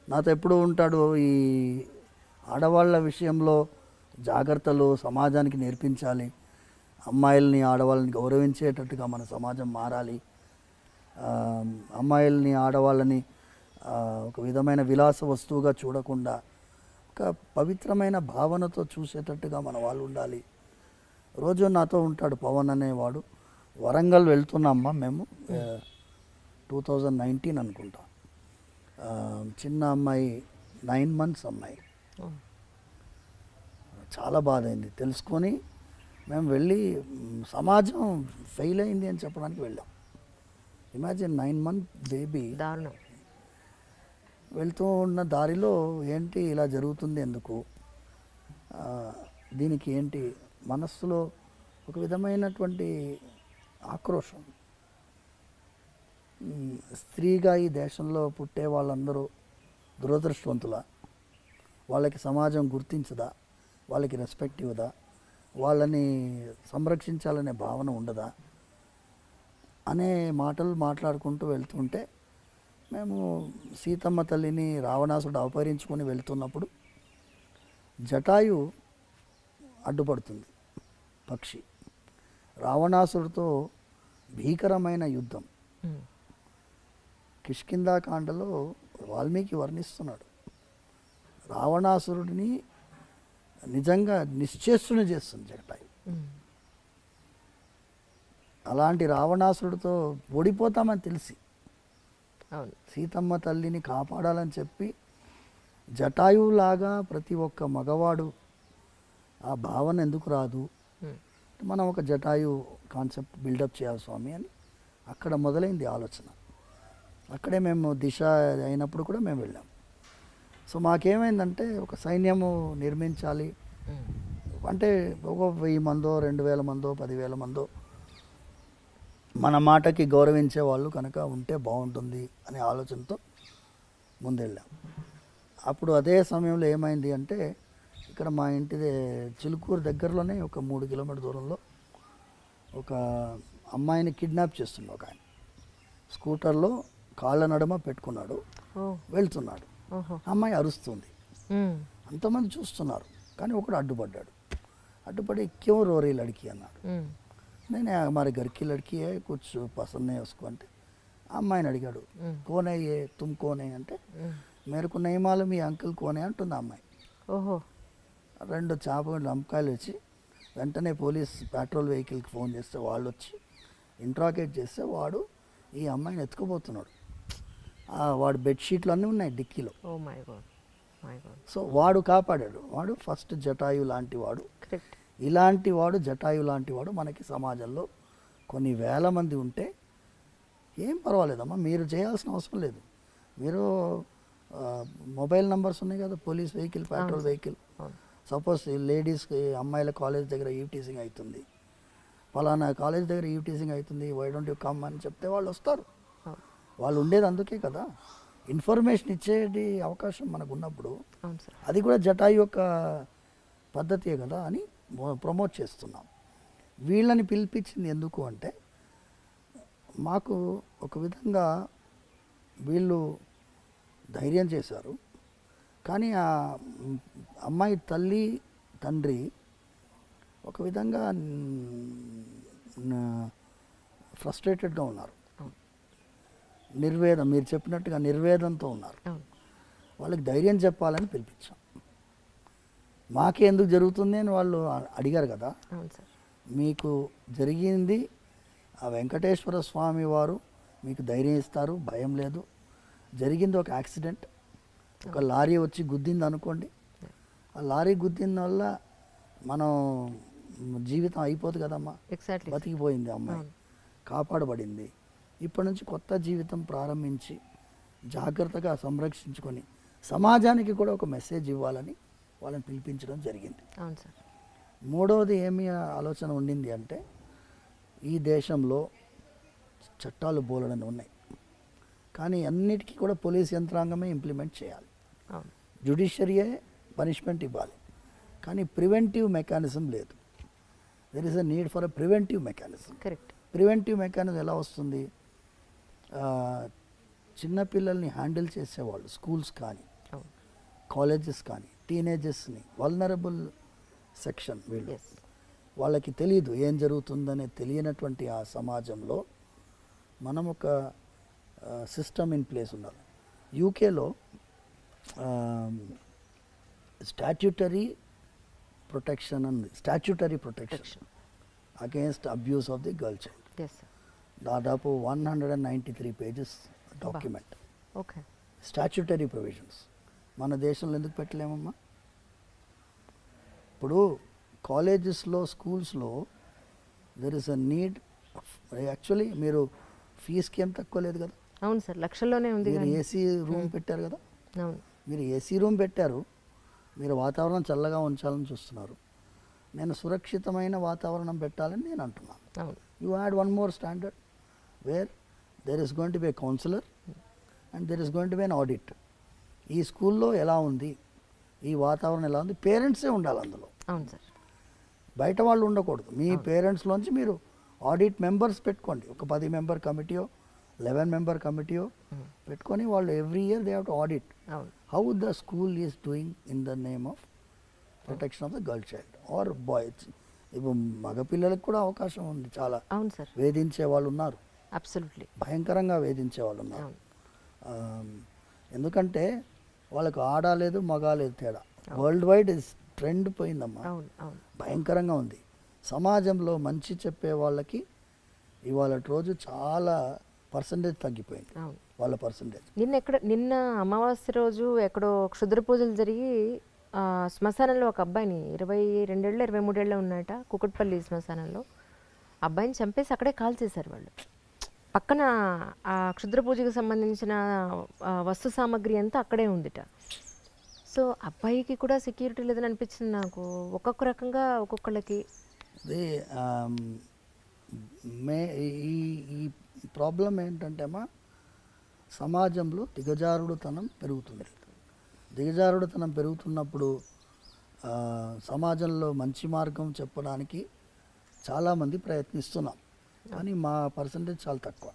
నాతో ఎప్పుడు ఉంటాడు ఈ ఆడవాళ్ళ విషయంలో జాగ్రత్తలు సమాజానికి నేర్పించాలి, అమ్మాయిల్ని ఆడవాళ్ళని గౌరవించేటట్టుగా మన సమాజం మారాలి, అమ్మాయిల్ని ఆడవాళ్ళని ఒక విధమైన విలాస వస్తువుగా చూడకుండా ఒక పవిత్రమైన భావనతో చూసేటట్టుగా మన వాళ్ళు ఉండాలి. రోజు నాతో ఉంటాడు పవన్ అనేవాడు. వరంగల్ వెళ్తున్నామ్మా మేము 2019 అనుకుంటా. చిన్న అమ్మాయి 9 months అమ్మాయి. చాలా బాధ అయింది తెలుసుకొని మేము వెళ్ళి సమాజం ఫెయిల్ అయింది అని చెప్పడానికి వెళ్ళాం. Imagine 9 month baby. దారుణం. వెళ్తూ ఉన్న దారిలో ఏంటి ఇలా జరుగుతుంది ఎందుకు, దీనికి ఏంటి మనస్సులో ఒక విధమైనటువంటి ఆక్రోషం. స్త్రీగా ఈ దేశంలో పుట్టే వాళ్ళందరూ దురదృష్టవంతులా, వాళ్ళకి సమాజం గుర్తించదా, వాళ్ళకి రెస్పెక్ట్ ఇవ్వదా, వాళ్ళని సంరక్షించాలనే భావన ఉండదా అనే మాటలు మాట్లాడుకుంటూ వెళ్తుంటే మేము సీతమ్మ తల్లిని రావణాసుడు అపహరించుకొని వెళ్తున్నప్పుడు జటాయు అడ్డుపడుతుంది. పక్షి రావణాసుడితో భీకరమైన యుద్ధం కిష్కింధాకాండలో వాల్మీకి వర్ణిస్తున్నాడు. రావణాసురుడిని నిజంగా నిశ్చేష్టుని చేస్తుంది జటాయు. అలాంటి రావణాసురుడితో ఓడిపోతామని తెలిసి సీతమ్మ తల్లిని కాపాడాలని చెప్పి జటాయువులాగా ప్రతి ఒక్క మగవాడు ఆ భావన ఎందుకు రాదు, మనం ఒక జటాయు కాన్సెప్ట్ బిల్డప్ చేయాలి స్వామి అని అక్కడ మొదలైంది ఆలోచన. అక్కడే మేము దిశ అయినప్పుడు కూడా మేము వెళ్ళాం. సో మాకేమైందంటే ఒక సైన్యము నిర్మించాలి అంటే ఒక 1000 మందో 2000 మందో 10,000 మందో మన మాటకి గౌరవించే వాళ్ళు కనుక ఉంటే బాగుంటుంది అనే ఆలోచనతో ముందెళ్ళాం. అప్పుడు అదే సమయంలో ఏమైంది అంటే ఇక్కడ మా ఇంటి చిలుకూరు దగ్గరలోనే ఒక 3 కిలోమీటర్ దూరంలో ఒక అమ్మాయిని కిడ్నాప్ చేస్తుండే ఒక ఆయన. స్కూటర్లో కాళ్ళ నడుమ పెట్టుకున్నాడు, వెళ్తున్నాడు. అమ్మాయి అరుస్తుంది, అంతమంది చూస్తున్నారు. కానీ ఒకడు అడ్డుపడ్డాడు. అడ్డుపడి క్యూ రోరీ లడికి అన్నాడు. నేను మరి గర్కి లడికి కుछ పసంద్ नहीं उसको అంటే అమ్మాయిని అడిగాడు, కోనే ఏ తుమ్ కోనే అంటే మేరకు నయమాలు మీ అంకుల్ కోనే అంటుంది అమ్మాయి. ఓహో. 2 చాపలు అమ్మకాయలు వచ్చి వెంటనే పోలీస్ పెట్రోల్ వెహికల్కి ఫోన్ చేస్తే వాళ్ళు వచ్చి ఇంట్రాగేట్ చేస్తే వాడు ఈ అమ్మాయిని ఎత్తుకుపోతున్నాడు. వాడు బెడ్షీట్లు అన్నీ ఉన్నాయి డిక్కీలో. సో వాడు కాపాడాడు. వాడు ఫస్ట్ జటాయు లాంటి వాడు. ఇలాంటి వాడు జటాయు లాంటి వాడు మనకి సమాజంలో కొన్ని వేల మంది ఉంటే ఏం పర్వాలేదమ్మా, మీరు చేయాల్సిన అవసరం లేదు. మీరు మొబైల్ నెంబర్స్ ఉన్నాయి కదా, police vehicle petrol vehicle. Suppose లేడీస్కి అమ్మాయిల కాలేజ్ దగ్గర ఈవ్టీజింగ్ అవుతుంది, ఫలానా కాలేజ్ దగ్గర ఈవ్టీజింగ్ అవుతుంది, వై డోంట్ యూ కమ్ అని చెప్తే వాళ్ళు వస్తారు. వాళ్ళు ఉండేది అందుకే కదా, ఇన్ఫర్మేషన్ ఇచ్చేది అవకాశం మనకు ఉన్నప్పుడు అది కూడా జటాయు యొక్క పద్ధతియే కదా అని ప్రమోట్ చేస్తున్నాం. వీళ్ళని పిలిపించింది ఎందుకు అంటే మాకు ఒక విధంగా వీళ్ళు ధైర్యం చేశారు. కానీ ఆ అమ్మాయి తల్లి తండ్రి ఒక విధంగా ఫ్రస్ట్రేటెడ్గా ఉన్నారు, నిర్వేదం, మీరు చెప్పినట్టుగా నిర్వేదంతో ఉన్నారు. వాళ్ళకి ధైర్యం చెప్పాలని పిలిపించాం. మాకే ఎందుకు జరుగుతుంది అని వాళ్ళు అడిగారు కదా. మీకు జరిగింది ఆ వెంకటేశ్వర స్వామి వారు మీకు ధైర్యం ఇస్తారు, భయం లేదు. జరిగింది ఒక యాక్సిడెంట్, ఒక లారీ వచ్చి గుద్దింది అనుకోండి, ఆ లారీ గుద్దిన వల్ల మనం జీవితం అయిపోదు కదమ్మా. బతికిపోయింది అమ్మాయి, కాపాడబడింది. ఇప్పటి నుంచి కొత్త జీవితం ప్రారంభించి జాగ్రత్తగా సంరక్షించుకొని సమాజానికి కూడా ఒక మెసేజ్ ఇవ్వాలని వాళ్ళని పిలిపించడం జరిగింది. మూడవది ఏమి ఆలోచన ఉండింది అంటే ఈ దేశంలో చట్టాలు బోలెడని ఉన్నాయి, కానీ అన్నిటికీ కూడా పోలీస్ యంత్రాంగమే ఇంప్లిమెంట్ చేయాలి. అవును. జ్యుడిషియరీయే పనిష్మెంట్ ఇవ్వాలి, కానీ ప్రివెంటివ్ మెకానిజం లేదు. There is a need for a preventive mechanism. Correct. Preventive mechanism ఎలా వస్తుంది? చిన్నపిల్లల్ని హ్యాండిల్ చేసేవాళ్ళు స్కూల్స్ కానీ అవును. కాలేజెస్ కానీ టీనేజర్స్ని వల్నరబుల్ సెక్షన్ వీళ్ళు, ఎస్. వాళ్ళకి తెలియదు ఏం జరుగుతుందనే తెలియనటువంటి ఆ సమాజంలో మనం ఒక సిస్టమ్ ఇన్ ప్లేస్ ఉండాలి. యూకేలో స్టాట్యూటరీ ప్రొటెక్షన్ అంది, statutory protection against abuse of the girl child. Yes sir. దాదాపు 193 pages document, okay. Statutory provisions. మన దేశంలో ఎందుకు పెట్టలేమమ్మా? ఇప్పుడు కాలేజెస్లో స్కూల్స్లో there is a need. Actually మీరు ఫీజుకి ఏం తక్కువ లేదు కదా. అవును సార్, లక్షల్లోనే ఉంది. మీరు ఏసీ రూమ్ పెట్టారు కదా. అవును. మీరు ఏసీ రూమ్ పెట్టారు, మీరు వాతావరణం చల్లగా ఉంచాలని చూస్తున్నారు. నేను సురక్షితమైన వాతావరణం పెట్టాలని నేను అంటున్నాను. అవును. You had one more standard where there is going to be A counsellor and there is going to be an audit. ఈ స్కూల్లో ఎలా ఉంది, ఈ వాతావరణం ఎలా ఉంది, పేరెంట్సే ఉండాలి అందులో. అవును సార్. బయట వాళ్ళు ఉండకూడదు. మీ పేరెంట్స్లోంచి మీరు ఆడిట్ మెంబర్స్ పెట్టుకోండి. ఒక 10 మెంబర్ కమిటీయో 11 మెంబర్ కమిటీయో పెట్టుకొని వాళ్ళు every year they have to audit అవును. How the school is doing in the name of protection of the girl child or boys. ఇప్పుడు మగపిల్లలకు కూడా అవకాశం ఉంది. చాలా అవును సార్. వేధించే వాళ్ళు ఉన్నారు, అబ్సల్యూట్లీ. భయంకరంగా వేధించే వాళ్ళు ఉన్నారు. అవును. ఎందుకంటే వాళ్ళకు ఆడలేదు మగాలేదు తేడా. వరల్డ్ వైడ్ ట్రెండ్ పోయిందమ్మా, అవును. అవును. భయంకరంగా ఉంది. సమాజంలో మంచి చెప్పే వాళ్ళకి ఇవాళ రోజు చాలా పర్సంటేజ్ తగ్గిపోయింది, అవును. వాళ్ళ పర్సంటేజ్. నిన్న అమావాస్య రోజు ఎక్కడో క్షుద్ర పూజలు జరిగి శ్మశానంలో ఒక అబ్బాయిని 22 ఏళ్ళు 23 ఏళ్ళు ఉన్నట కుకట్పల్లి శ్మశానంలో అబ్బాయిని చంపేసి అక్కడే కాల్ చేశారు వాళ్ళు. పక్కన ఆ క్షుద్ర పూజకు సంబంధించిన వస్తు సామాగ్రి అంతా అక్కడే ఉందిట. సో అబ్బాయికి కూడా సెక్యూరిటీ లేదని అనిపించింది నాకు. ఒక్కొక్క రకంగా ఒక్కొక్కళ్ళకి అదే ఈ ప్రాబ్లం ఏంటంటే అమ్మా, సమాజంలో దిగజారుడుతనం పెరుగుతుంది. దిగజారుడుతనం పెరుగుతున్నప్పుడు సమాజంలో మంచి మార్గం చెప్పడానికి చాలామంది ప్రయత్నిస్తున్నాం, కానీ మా పర్సంటేజ్ చాలా తక్కువ.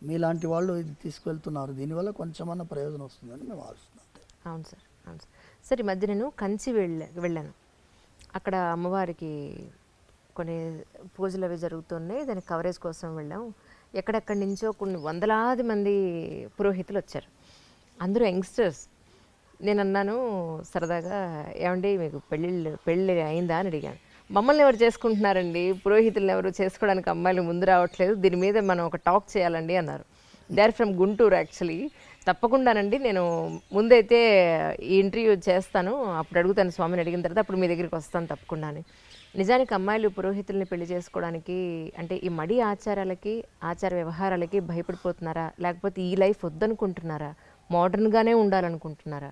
మీలాంటి వాళ్ళు ఇది తీసుకువెళ్తున్నారు, దీనివల్ల కొంచెమన్నా ప్రయోజనం వస్తుందని మేము ఆలోచిస్తున్నాం. అవును సార్. అవును సార్. సార్ ఈ మధ్య నేను కంచి వెళ్ళాను. అక్కడ అమ్మవారికి కొన్ని పూజలు అవి జరుగుతున్నాయి, దానికి కవరేజ్ కోసం వెళ్ళాం. ఎక్కడెక్కడి నుంచో కొన్ని వందలాది మంది పురోహితులు వచ్చారు, అందరూ యంగ్స్టర్స్. నేను అన్నాను సరదాగా, ఏమండి మీకు పెళ్ళి అయిందా అని అడిగాను. మమ్మల్ని ఎవరు చేసుకుంటున్నారండి, పురోహితులను ఎవరు చేసుకోవడానికి అమ్మాయిలు ముందు రావట్లేదు, దీని మీద మనం ఒక టాక్ చేయాలండి అన్నారు. They are from Guntur actually. తప్పకుండానండి, నేను ముందైతే ఈ ఇంటర్వ్యూ చేస్తాను, అప్పుడు అడుగుతాను స్వామిని, అడిగిన తర్వాత అప్పుడు మీ దగ్గరికి వస్తాను తప్పకుండా అని. నిజానికి అమ్మాయిలు పురోహితుల్ని పెళ్లి చేసుకోవడానికి అంటే ఈ మడి ఆచారాలకి ఆచార వ్యవహారాలకి భయపడిపోతున్నారా, లేకపోతే ఈ లైఫ్ వద్దనుకుంటున్నారా, మోడర్న్గానే ఉండాలనుకుంటున్నారా?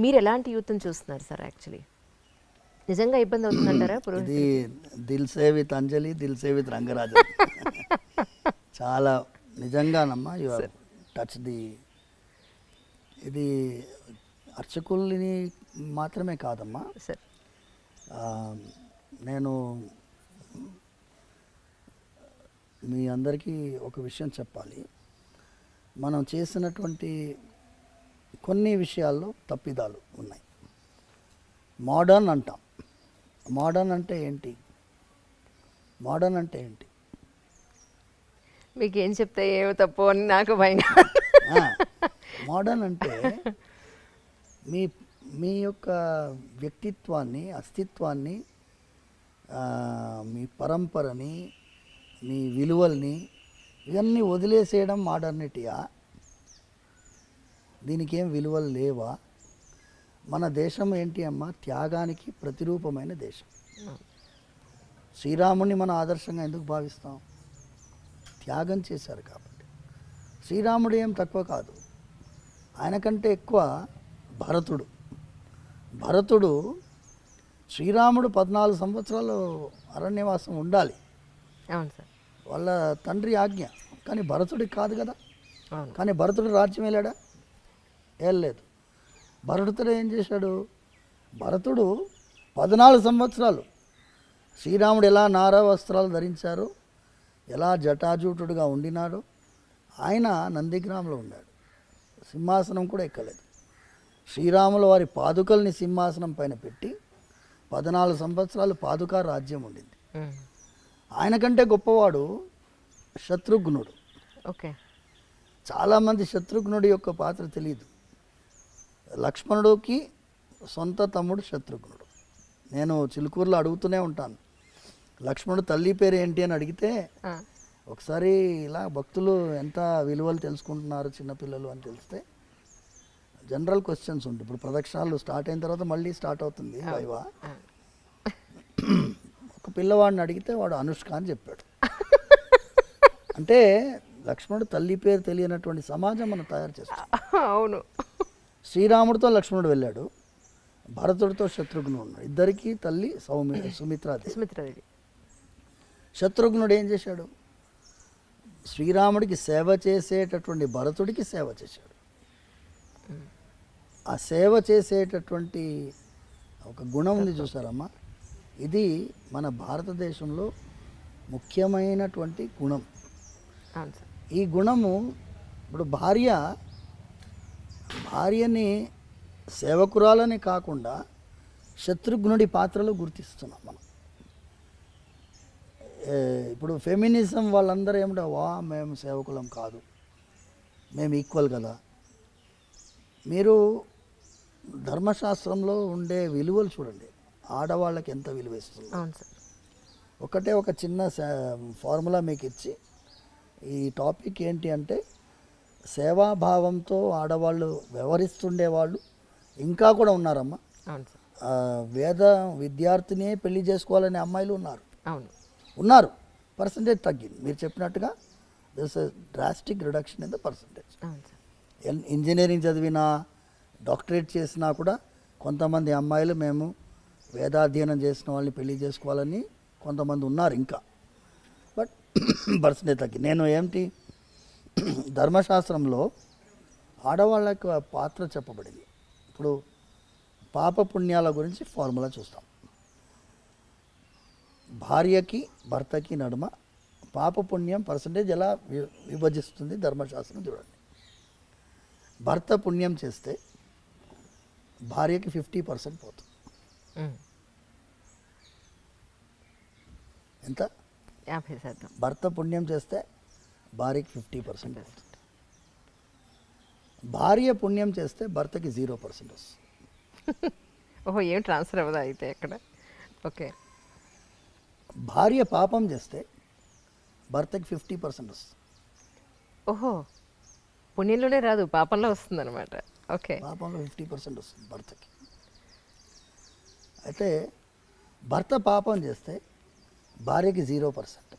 మీరు ఎలాంటి యూత్ని చూస్తున్నారు సార్? యాక్చువల్లీ నిజంగా ఇబ్బంది అవుతుందంటారా పురోహితులు? ఇది దిల్ సే విత్ అంజలి, దిల్ సే విత్ రంగరాజన్. చాలా నిజంగానమ్మా, యు ఆర్ టచ్ ది. ఇది అర్చకుల్ని మాత్రమే కాదమ్మా సార్. నేను మీ అందరికీ ఒక విషయం చెప్పాలి. మనం చేసినటువంటి కొన్ని విషయాల్లో తప్పిదాలు ఉన్నాయి. మోడర్న్ అంటాం. మోడర్న్ అంటే ఏంటి? మోడర్న్ అంటే ఏంటి? మీకు ఏం చెప్తే ఏమో తప్పు అని నాకు భయం. మోడర్న్ అంటే మీ యొక్క వ్యక్తిత్వాన్ని, అస్తిత్వాన్ని, మీ పరంపరని, మీ విలువల్ని ఇవన్నీ వదిలేసేయడం మోడర్నిటీయా? దీనికి ఏం విలువలు లేవా? మన దేశం ఏంటి అమ్మా? త్యాగానికి ప్రతిరూపమైన దేశం. శ్రీరాముని మన ఆదర్శంగా ఎందుకు భావిస్తాం? త్యాగం చేశారు కాబట్టి. శ్రీరాముడు ఏం తక్కువ కాదు, ఆయనకంటే ఎక్కువ భరతుడు శ్రీరాముడు 14 సంవత్సరాలు అరణ్యవాసం ఉండాలి. అవును సార్. వాళ్ళ తండ్రి ఆజ్ఞ. కానీ భరతుడికి కాదు కదా. అవును. కానీ భరతుడు రాజ్యం వెళ్ళాడా? వెళ్ళలేదు. భరతుడు ఏం చేశాడు? భరతుడు 14 సంవత్సరాలు శ్రీరాముడు ఎలా నారా వస్త్రాలు ధరించారో, ఎలా జటాజూటుడుగా ఉండినాడో, ఆయన నందిగ్రామంలో ఉన్నాడు. సింహాసనం కూడా ఎక్కలేదు. శ్రీరాముల వారి పాదుకల్ని సింహాసనం పైన పెట్టి 14 సంవత్సరాలు పాదుకా రాజ్యం ఉండింది. ఆయన కంటే గొప్పవాడు శత్రుఘ్నుడు. ఓకే. చాలామంది శత్రుఘ్నుడి యొక్క పాత్ర తెలియదు. లక్ష్మణుడికి సొంత తమ్ముడు శత్రుఘ్నుడు. నేను చిలుకూరులో అడుగుతూనే ఉంటాను, లక్ష్మణుడు తల్లి పేరు ఏంటి అని అడిగితే, ఒకసారి ఇలా భక్తులు ఎంత విలువలు తెలుసుకుంటున్నారు చిన్నపిల్లలు అని తెలిస్తే జనరల్ క్వశ్చన్స్ ఉంటాయి. ఇప్పుడు ప్రదక్షిణాలు స్టార్ట్ అయిన తర్వాత మళ్ళీ స్టార్ట్ అవుతుంది వైవా. ఒక పిల్లవాడిని అడిగితే వాడు అనుష్క అని చెప్పాడు. అంటే లక్ష్మణుడు తల్లి పేరు తెలియనటువంటి సమాజం మనం తయారు చేస్తాం. అవును. శ్రీరాముడితో లక్ష్మణుడు వెళ్ళాడు, భరతుడితో శత్రుఘ్నుడు ఉన్నాడు. ఇద్దరికి తల్లి సుమిత్రాదేవి. శత్రుఘ్నుడు ఏం చేశాడు? శ్రీరాముడికి సేవ చేసేటటువంటి భరతుడికి సేవ చేశాడు. ఆ సేవ చేసేటటువంటి ఒక గుణం ఉంది చూసారమ్మా, ఇది మన భారతదేశంలో ముఖ్యమైనటువంటి గుణం. ఈ గుణము ఇప్పుడు భార్యని సేవకురాలని కాకుండా శత్రుఘ్నుడి పాత్రలో గుర్తిస్తున్నాం మనం. ఇప్పుడు ఫెమినిజం వాళ్ళందరూ ఏమిటో, మేము సేవకులం కాదు, మేము ఈక్వల్ కదా. మీరు ధర్మశాస్త్రంలో ఉండే విలువలు చూడండి, ఆడవాళ్ళకి ఎంత విలువ ఇస్తుంది. ఒకటే ఒక చిన్న ఫార్ములా మీకు ఇచ్చి, ఈ టాపిక్ ఏంటి అంటే, సేవాభావంతో ఆడవాళ్ళు వ్యవహరిస్తుండేవాళ్ళు ఇంకా కూడా ఉన్నారమ్మా. వేద విద్యార్థినే పెళ్లి చేసుకోవాలనే అమ్మాయిలు ఉన్నారు. పర్సంటేజ్ తగ్గింది. మీరు చెప్పినట్టుగా this drastic reduction in the percentage. Engineering చదివినా డాక్టరేట్ చేసినా కూడా కొంతమంది అమ్మాయిలు మేము వేదాధ్యయనం చేసిన వాళ్ళని పెళ్లి చేసుకోవాలని కొంతమంది ఉన్నారు ఇంకా. బట్ పర్సంటేజ్ తగ్గింది. నేను ఏమిటి, ధర్మశాస్త్రంలో ఆడవాళ్ళకి పాత్ర చెప్పబడింది. ఇప్పుడు పాప పుణ్యాల గురించి ఫార్ములా చూస్తాం. భార్యకి భర్తకి నడుమ పాప పుణ్యం పర్సంటేజ్ ఎలా విభజిస్తుంది ధర్మశాస్త్రం చూడండి. భర్త పుణ్యం చేస్తే భార్యకి 50% పోతుంది. ఎంత? 50%. భర్త పుణ్యం చేస్తే భార్యకి 50% పోతుంది. భార్య పుణ్యం చేస్తే భర్తకి 0% వస్తుంది. ఓహో, ఏం ట్రాన్స్ఫర్ అవ్వదా అయితే ఇక్కడ? ఓకే. భార్య పాపం చేస్తే భర్తకి 50% వస్తుంది. ఓహో, పుణ్యంలోనే రాదు, పాపంలో వస్తుంది అనమాట. ఓకే. పాపంలో 50% వస్తుంది భర్తకి. అయితే భర్త పాపం చేస్తే భార్యకి 0%.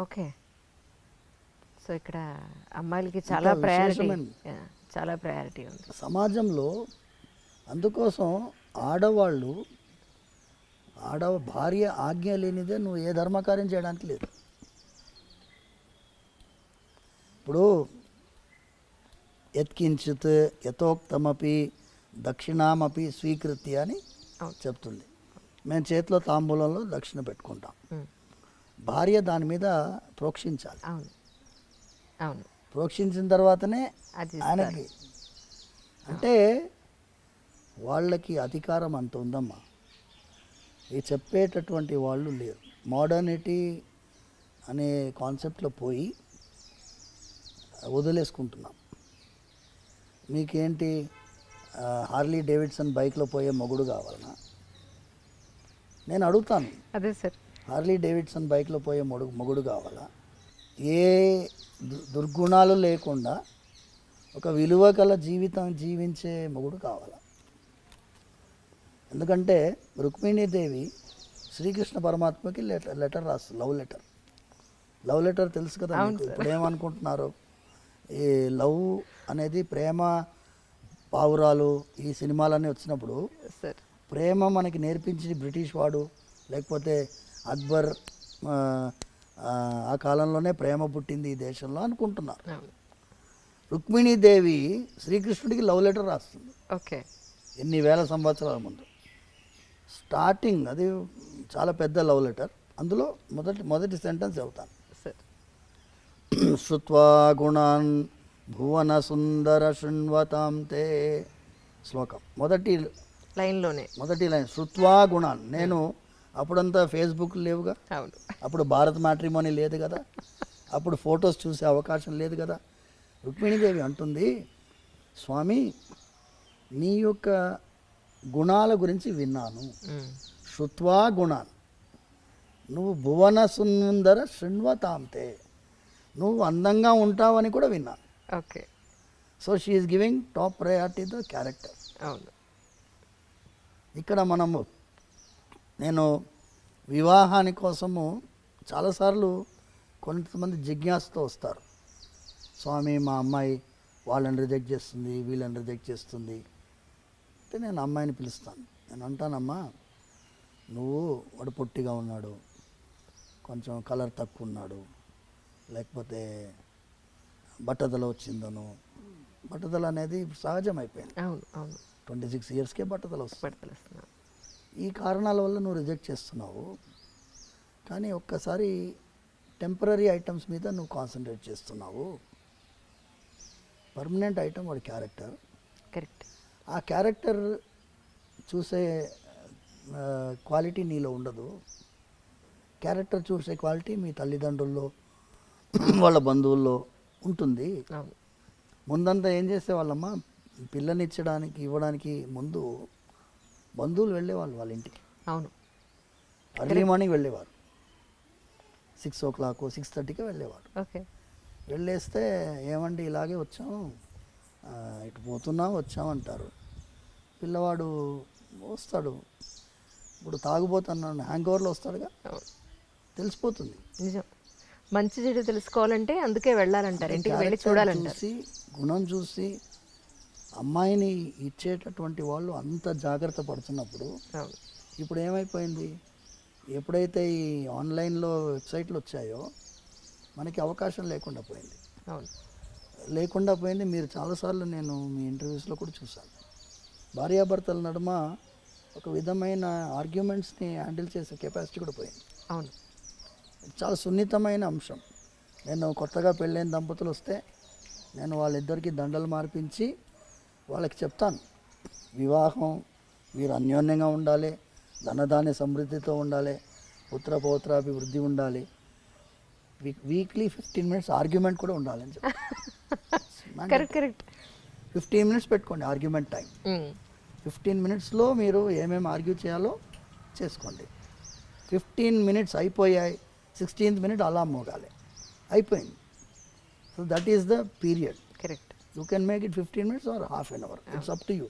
ఓకే. సో ఇక్కడ అమ్మాయిలకి చాలా ప్రయారిటీ ఉంది సమాజంలో. అందుకోసం భార్య ఆజ్ఞ లేనిదే నువ్వు ఏ ధర్మకార్యం చేయడానికి లేదు. ఇప్పుడు యత్కించిత్ యథోక్తమపి దక్షిణామపి స్వీకృత్య అని చెప్తుంది. మేము చేతిలో తాంబూలంలో దక్షిణ పెట్టుకుంటాం. భార్య దాని మీద ప్రోక్షించాలి. అవును. ప్రోక్షించిన తర్వాతనే ఆయనకి. అంటే వాళ్ళకి అధికారం అంత ఉందమ్మా. ఈ చెప్పేటటువంటి వాళ్ళు లేరు. మోడర్నిటీ అనే కాన్సెప్ట్లో పోయి వదిలేసుకుంటున్నాం. మీకేంటి, హార్లీ డేవిడ్సన్ బైక్లో పోయే మొగుడు కావాలనా? నేను అడుగుతాను. అదే సార్, హార్లీ డేవిడ్సన్ బైక్లో పోయే మొగుడు కావాలా? ఏ దుర్గుణాలు లేకుండా ఒక విలువ గల జీవితం జీవించే మొగుడు కావాలా? ఎందుకంటే రుక్మిణీదేవి శ్రీకృష్ణ పరమాత్మకి లెటర్ రాస్తుంది, లవ్ లెటర్ తెలుసు కదా మీకు. ఇప్పుడు ఏమనుకుంటున్నారు, ఈ లవ్ అనేది ప్రేమ పావురాలు ఈ సినిమాలన్నీ వచ్చినప్పుడు ప్రేమ మనకి నేర్పించి బ్రిటిష్ వాడు, లేకపోతే అక్బర్ ఆ, ఆ కాలంలోనే ప్రేమ పుట్టింది ఈ దేశంలో అనుకుంటున్నారు. అవును. రుక్మిణీదేవి శ్రీకృష్ణుడికి లవ్ లెటర్ రాస్తుంది ఓకే. ఎన్ని వేల సంవత్సరాల ముందు. స్టార్టింగ్ అది చాలా పెద్ద లవ్ లెటర్. అందులో మొదటి సెంటెన్స్ చెబుతాను. సార్. శృత్వా గుణాన్ భువన సుందర శృణ్వతాం తే శ్లోకం మొదటి లైన్లోనే. లైన్ శృత్వా గుణాన్. నేను అప్పుడంతా ఫేస్బుక్ లేవుగా, అవును. అప్పుడు భారత్ మ్యాట్రిమోనీ లేదు కదా, అప్పుడు ఫొటోస్ చూసే అవకాశం లేదు కదా. రుక్మిణీదేవి అంటుంది, స్వామి నీ యొక్క గుణాల గురించి విన్నాను. శృత్వా గుణాన్, నువ్వు భువన సుందర శృణ్వతాంతే, నువ్వు అందంగా ఉంటావని కూడా విన్నాను. Okay. So she is giving top priority the character. అవును. ఇక్కడ నేను వివాహాని కోసము చాలాసార్లు కొంతమంది జిజ్ఞాసతో వస్తారు. స్వామి మా అమ్మాయి వాళ్ళని రిజెక్ట్ చేస్తుంది, వీళ్ళని రిజెక్ట్ చేస్తుంది అంటే నేను అమ్మాయిని పిలుస్తాను. నేను అంటానమ్మా, వాడు పొట్టిగా ఉన్నాడు, కొంచెం కలర్ తక్కువ ఉన్నాడు, లేకపోతే బట్టతల వచ్చిందను. బట్టతల అనేది సహజం అయిపోయింది. అవును. అవును. 26 ఇయర్స్కే బట్టతల వస్తుంది. పడతలేస్తున్నా. ఈ కారణాల వల్ల నువ్వు రిజెక్ట్ చేస్తున్నావు. కానీ ఒక్కసారి టెంపరీ ఐటమ్స్ మీద నువ్వు కాన్సన్ట్రేట్ చేస్తున్నావు. పర్మనెంట్ ఐటమ్ వాడి క్యారెక్టర్. కరెక్ట్. ఆ క్యారెక్టర్ చూసే క్వాలిటీ నీలో ఉండదు. క్యారెక్టర్ చూసే క్వాలిటీ మీ తల్లిదండ్రుల్లో వాళ్ళ బంధువుల్లో ఉంటుంది. అవును. ముందంతా ఏం చేసేవాళ్ళమ్మా, పిల్లనిచ్చడానికి ఇవ్వడానికి ముందు బంధువులు వెళ్ళేవాళ్ళు వాళ్ళ ఇంటికి. అవును. అర్లీ మార్నింగ్ వెళ్ళేవారు, 6 o'clock 6:30కి వెళ్ళేవారు. ఓకే. వెళ్ళేస్తే ఏమండి ఇలాగే వచ్చాం, ఇటు పోతున్నాం వచ్చామంటారు. పిల్లవాడు వస్తాడు, ఇప్పుడు తాగుపోతున్నాను హ్యాంగ్ ఓవర్లో వస్తాడుగా, అవును. తెలిసిపోతుంది. నిజం. మంచి చెడు తెలుసుకోవాలంటే అందుకే వెళ్ళాలంటారు, ఇంటికి వెళ్ళి చూడాలంటారు. చూసి గుణం చూసి అమ్మాయిని ఇచ్చేటటువంటి వాళ్ళు అంత జాగ్రత్త పడుతున్నప్పుడు అవును. ఇప్పుడు ఏమైపోయింది, ఎప్పుడైతే ఈ ఆన్లైన్లో వెబ్సైట్లు వచ్చాయో మనకి అవకాశం లేకుండా పోయింది. అవును. లేకుండా పోయింది. మీరు చాలాసార్లు నేను మీ ఇంటర్వ్యూస్లో కూడా చూశాను, భార్యాభర్తల నడుమ ఒక విధమైన ఆర్గ్యుమెంట్స్ని హ్యాండిల్ చేసే కెపాసిటీ కూడా పోయింది. అవును. చాలా సున్నితమైన అంశం. నేను కొత్తగా పెళ్ళైన దంపతులు వస్తే నేను వాళ్ళిద్దరికీ దండలు మార్పించి వాళ్ళకి చెప్తాను, వివాహం మీరు అన్యోన్యంగా ఉండాలి, ధనధాన్య సమృద్ధితో ఉండాలి, పుత్ర పౌత్రాభివృద్ధి ఉండాలి, వీక్లీ 15 minutes ఆర్గ్యుమెంట్ కూడా ఉండాలని చెప్పి. కరెక్ట్. కరెక్ట్. 15 minutes పెట్టుకోండి ఆర్గ్యుమెంట్ టైం. 15 minutesలో మీరు ఏమేమి ఆర్గ్యూ చేయాలో చేసుకోండి. 15 minutes అయిపోయాయి, 16th minute అలా మోగాలి, అయిపోయింది. So that is the period. Correct. You can make it 15 minutes or half an hour, it's up to you.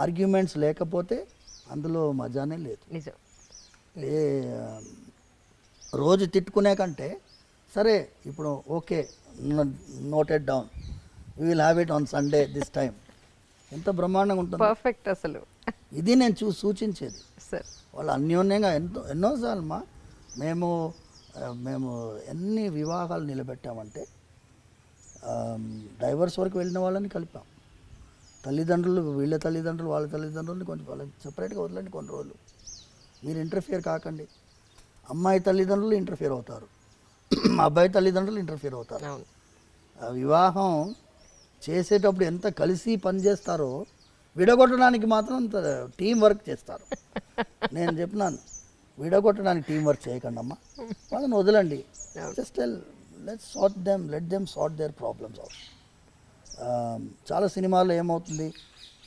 Arguments లేకపోతే అందులో మజానే లేదు. నిజం. రోజు తిట్టుకునే కంటే సరే ఇప్పుడు okay noted down, we will have it on Sunday this time, ఎంత బ్రహ్మాండంగా ఉంటుంది. పర్ఫెక్ట్. అసలు ఇది నేను సూచించేది. సార్ వాళ్ళు అన్యోన్యంగా ఎన్నోసార్లు మేము ఎన్ని వివాహాలు నిలబెట్టామంటే డైవర్స్ వరకు వెళ్ళిన వాళ్ళని కలిపాం. తల్లిదండ్రులు వీళ్ళ తల్లిదండ్రులు వాళ్ళ తల్లిదండ్రులని కొంచెం వాళ్ళని సపరేట్గా వదలండి కొన్ని రోజులు, మీరు ఇంటర్ఫియర్ కాకండి. అమ్మాయి తల్లిదండ్రులు ఇంటర్ఫియర్ అవుతారు, అబ్బాయి తల్లిదండ్రులు ఇంటర్ఫియర్ అవుతారు. అవును. వివాహం చేసేటప్పుడు ఎంత కలిసి పనిచేస్తారో విడగొట్టడానికి మాత్రం అంత టీం వర్క్ చేస్తారు. నేను చెప్పినాను, విడగొట్టడానికి టీం వర్క్ చేయకండి అమ్మా, వాళ్ళని వదలండి. Just let them sort their problems out. చాలా సినిమాల్లో ఏమవుతుంది,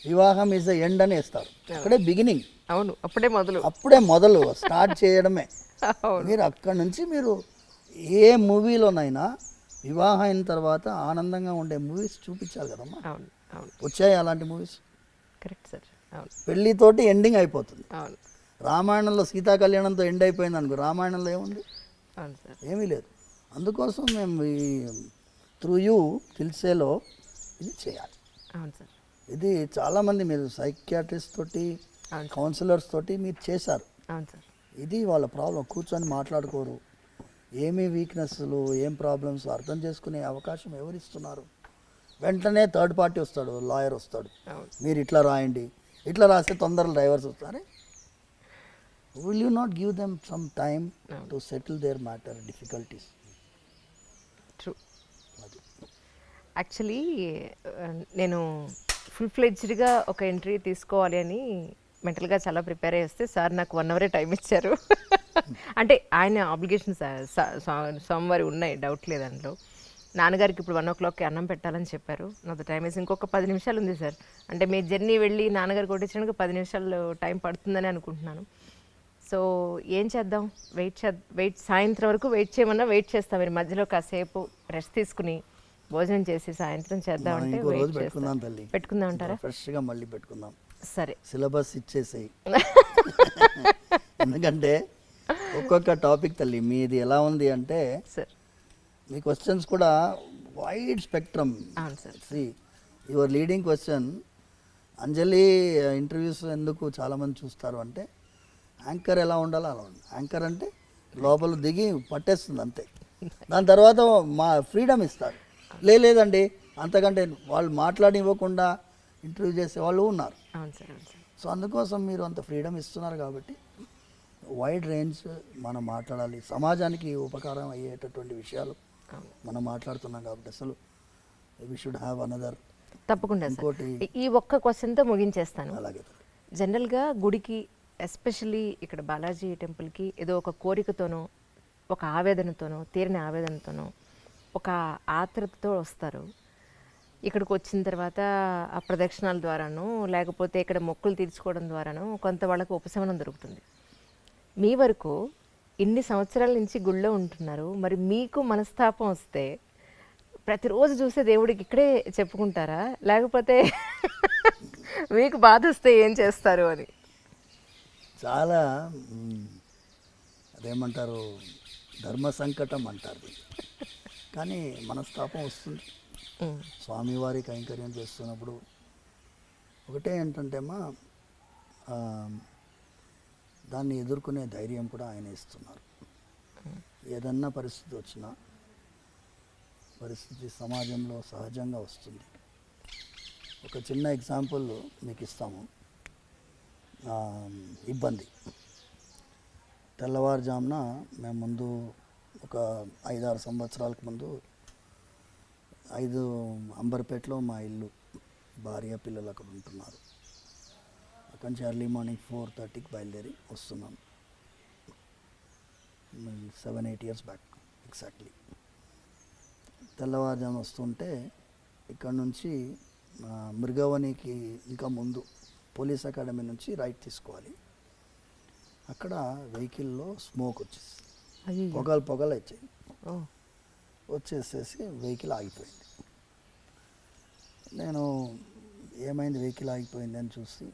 వివాహం ఈజ్ ద ఎండ్ అని వేస్తారు, అక్కడే బిగినింగ్. అవును. అప్పుడే మొదలు స్టార్ట్ చేయడమే. మీరు అక్కడి నుంచి మీరు ఏ మూవీలోనైనా వివాహం అయిన తర్వాత ఆనందంగా ఉండే మూవీస్ చూపించాలి కదమ్మా. అవును. అవును. వచ్చాయి అలాంటి మూవీస్. Correct sir. అవును. పెళ్ళితోటి ఎండింగ్ అయిపోతుంది. అవును. రామాయణంలో సీతా కళ్యాణంతో ఎండ్ అయిపోయింది అనుకో, రామాయణంలో ఏముంది, అవును సార్, ఏమీ లేదు. అందుకోసం మేము ఈ త్రూ యూ తెలిసేలో ఇది చేయాలి. అవును సార్. ఇది చాలామంది మీరు సైకియాట్రిస్ట్ తోటి, అవును. కౌన్సిలర్స్ తోటి మీరు చేశారు. అవును సార్. ఇది వాళ్ళ ప్రాబ్లం. కూర్చొని మాట్లాడుకోరు. ఏమి వీక్నెస్లు, ఏం ప్రాబ్లమ్స్ అర్థం చేసుకునే అవకాశం ఎవరు ఇస్తున్నారు? వెంటనే థర్డ్ పార్టీ వస్తాడు, లాయర్ వస్తాడు, మీరు ఇట్లా రాయండి, ఇట్లా రాస్తే తొందరగా డ్రైవర్స్ వస్తారు. Will you not give them some time to settle their matter difficulties? True. Actually నేను ఫుల్ ఫ్లెడ్జ్డ్గా ఒక ఎంట్రీ తీసుకోవాలి అని మెంటల్గా చాలా ప్రిపేర్ అయ్యి వస్తే సార్ నాకు 1 అవరే టైం ఇచ్చారు. అంటే ఆయన ఆబ్లిగేషన్స్ సోమవారి ఉన్నాయి, డౌట్ లేదు అందులో. నాన్నగారికి ఇప్పుడు 1 o'clockకి అన్నం పెట్టాలని చెప్పారు. నాకు టైం వేసి ఇంకొక 10 నిమిషాలు ఉంది సార్. అంటే మీ జర్నీ వెళ్ళి నాన్నగారు కొట్టించడానికి 10 నిమిషాలు టైం పడుతుందని అనుకుంటున్నాను. సో ఏం చేద్దాం, వెయిట్ సాయంత్రం వరకు వెయిట్ చేయమన్నా వెయిట్ చేస్తాం. మీరు మధ్యలో కాసేపు రెస్ట్ తీసుకుని భోజనం చేసి సాయంత్రం చేద్దామంటే ఇంకో రోజు వెయిట్ పెట్టుకుందాం తల్లి, పెట్టుకుందాం అంటారా? ఫ్రెష్గా మళ్ళీ పెట్టుకుందాం. సరే, సిలబస్ ఇచ్చేసేయి. ఎందుకంటే ఒక్కొక్క టాపిక్ తల్లి మీది ఎలా ఉంది అంటే సార్. మీ క్వశ్చన్స్ కూడా వైడ్ స్పెక్ట్రమ్. అవును sir. See your leading question, Anjali interviews ఎందుకు చాలామంది చూస్తారు అంటే యాంకర్ ఎలా ఉండాలో అలా ఉండాలి. యాంకర్ అంటే లోపల దిగి పట్టేస్తుంది అంతే. దాని తర్వాత మా ఫ్రీడమ్ ఇస్తారు. లేదండి, అంతకంటే వాళ్ళు మాట్లాడివ్వకుండా ఇంటర్వ్యూ చేసే వాళ్ళు ఉన్నారు. అవును సార్, అవును సార్. సో అందుకోసం మీరు అంత ఫ్రీడమ్ ఇస్తున్నారు కాబట్టి వైడ్ రేంజ్ మనం మాట్లాడాలి. సమాజానికి ఉపకారం అయ్యేటటువంటి విషయాలు మనం మాట్లాడుతున్నాం కాబట్టి అసలు వి షుడ్ హ్యావ్ అనదర్. తప్పకుండా ఇంకోటి సార్. ఈ ఒక్క క్వశ్చన్తో ముగించేస్తాను. అలాగే జనరల్గా గుడికి, ఎస్పెషల్లీ ఇక్కడ బాలాజీ టెంపుల్కి ఏదో ఒక కోరికతోనో, ఒక ఆవేదనతోనో, తీరని ఆవేదనతోనో, ఒక ఆత్రతతో వస్తారు. ఇక్కడికి వచ్చిన తర్వాత ఆ ప్రదక్షిణాల ద్వారానో లేకపోతే ఇక్కడ మొక్కులు తీర్చుకోవడం ద్వారానో కొంత వాళ్ళకు ఉపశమనం దొరుకుతుంది. మీ వరకు ఇన్ని సంవత్సరాల నుంచి గుళ్ళో ఉంటున్నారు, మరి మీకు మనస్తాపం వస్తే ప్రతిరోజు చూసే దేవుడికి ఇక్కడే చెప్పుకుంటారా, లేకపోతే మీకు బాధ వస్తే ఏం చేస్తారు అని? చాలా అదేమంటారు, ధర్మ సంకటం అంటారు. కానీ మనస్తాపం వస్తుంది. స్వామివారి కైంకర్యం చేస్తున్నప్పుడు ఒకటే ఏంటంటే దాన్ని ఎదుర్కొనే ధైర్యం కూడా ఆయన ఇస్తున్నారు. ఏదన్నా పరిస్థితి వచ్చినా, పరిస్థితి సమాజంలో సహజంగా వస్తుంది. ఒక చిన్న ఎగ్జాంపుల్ మీకు ఇస్తాము. ఇబ్బంది తెల్లవారుజామున మేము ముందు ఒక 5-6 సంవత్సరాలకు ముందు 5 అంబర్పేటలో మా ఇల్లు, భార్య పిల్లలు అక్కడ ఉంటున్నారు. అక్కడి నుంచి ఎర్లీ మార్నింగ్ 4:30కి బయలుదేరి వస్తున్నాం. 7-8 years బ్యాక్ ఎగ్జాక్ట్లీ. తెల్లవారుజామున వస్తుంటే ఇక్కడ నుంచి మృగవనికి ఇంకా ముందు పోలీస్ అకాడమీ నుంచి రైట్ తీసుకోవాలి. అక్కడ వెహికల్లో స్మోక్ వచ్చేసి పొగలు వచ్చాయి. వచ్చేసేసి వెహికల్ ఆగిపోయింది. నేను ఏమైంది వెహికల్ ఆగిపోయింది అని చూసి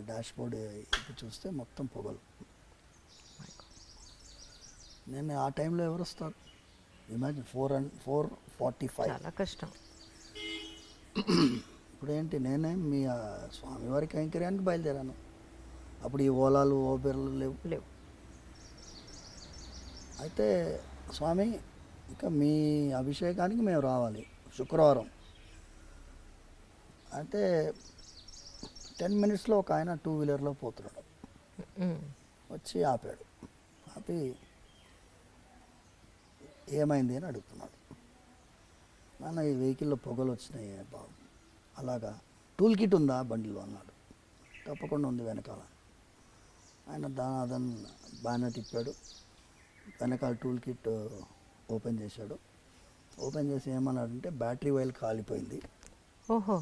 డాష్ బోర్డ్ ఇప్పి చూస్తే మొత్తం పొగలు. నేను ఆ టైంలో ఎవరు వస్తారు? ఇమాజిన్ 4:45. చాలా కష్టం. ఇప్పుడు ఏంటి, నేనే మీ స్వామివారి కైంకర్యానికి బయలుదేరాను. అప్పుడు ఈ ఓలాలు ఓబెర్లు లేవు. అయితే స్వామి ఇంకా మీ అభిషేకానికి మేము రావాలి శుక్రవారం. అయితే 10 minutesలో ఒక ఆయన 2-wheelerలో పోతున్నాడు. వచ్చి ఆపాడు. ఆపి ఏమైంది అని అడుగుతున్నాడు. నాన్న ఈ వెహికల్లో పొగలు వచ్చినాయి బాబు. అలాగా, టూల్ కిట్ ఉందా బండిలో అన్నాడు. తప్పకుండా ఉంది వెనకాల. ఆయన అదన్ బాగానే తిప్పాడు. వెనకాల టూల్ కిట్ ఓపెన్ చేశాడు. ఓపెన్ చేసి ఏమన్నాడంటే బ్యాటరీ వైర్ కాలిపోయింది. ఓహో,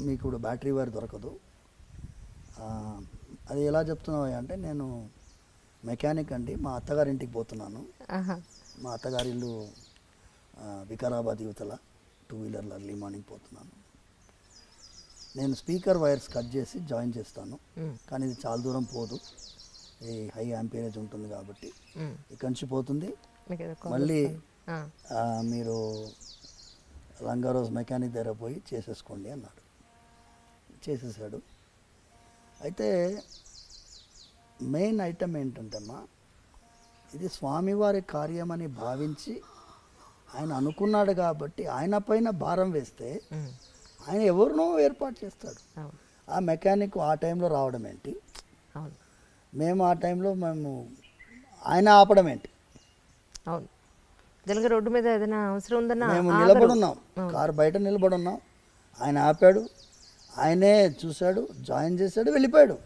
మీకు ఇప్పుడు బ్యాటరీ వైర్ దొరకదు. అది ఎలా చెప్తున్నావు అంటే, నేను మెకానిక్ అండి, మా అత్తగారింటికి పోతున్నాను. మా అత్తగారి ఇల్లు వికారాబాద్ యువతల, 2-wheelerలో ఎర్లీ మార్నింగ్ పోతున్నాను. నేను స్పీకర్ వైర్స్ కట్ చేసి జాయిన్ చేస్తాను, కానీ ఇది చాలా దూరం పోదు, ఈ హై యాంపేరేజ్ ఉంటుంది కాబట్టి ఇక్కడి నుంచి పోతుంది. మళ్ళీ మీరు రంగారోజ్ మెకానిక్ దగ్గర పోయి చేసేసుకోండి అన్నాడు. చేసేసాడు. అయితే మెయిన్ ఐటమ్ ఏంటంటేమ్మా, ఇది స్వామివారి కార్యమని భావించి ఆయన అనుకున్నాడు కాబట్టి ఆయన పైన భారం వేస్తే ఆయన ఎవరినో ఏర్పాటు చేస్తాడు. అవును ఆ మెకానిక్ ఆ టైంలో రావడం ఏంటి, అవును మేము ఆ టైంలో ఆయన ఆపడం ఏంటి? అవును జనగా రోడ్డు మీద ఏదైనా అవసరం ఉందన్నా మేము నిలబడి ఉన్నాం, కారు బయట నిలబడి ఉన్నాం, ఆయన ఆపాడు, ఆయనే చూశాడు, జాయిన్ చేశాడు, వెళ్ళిపోయాడు,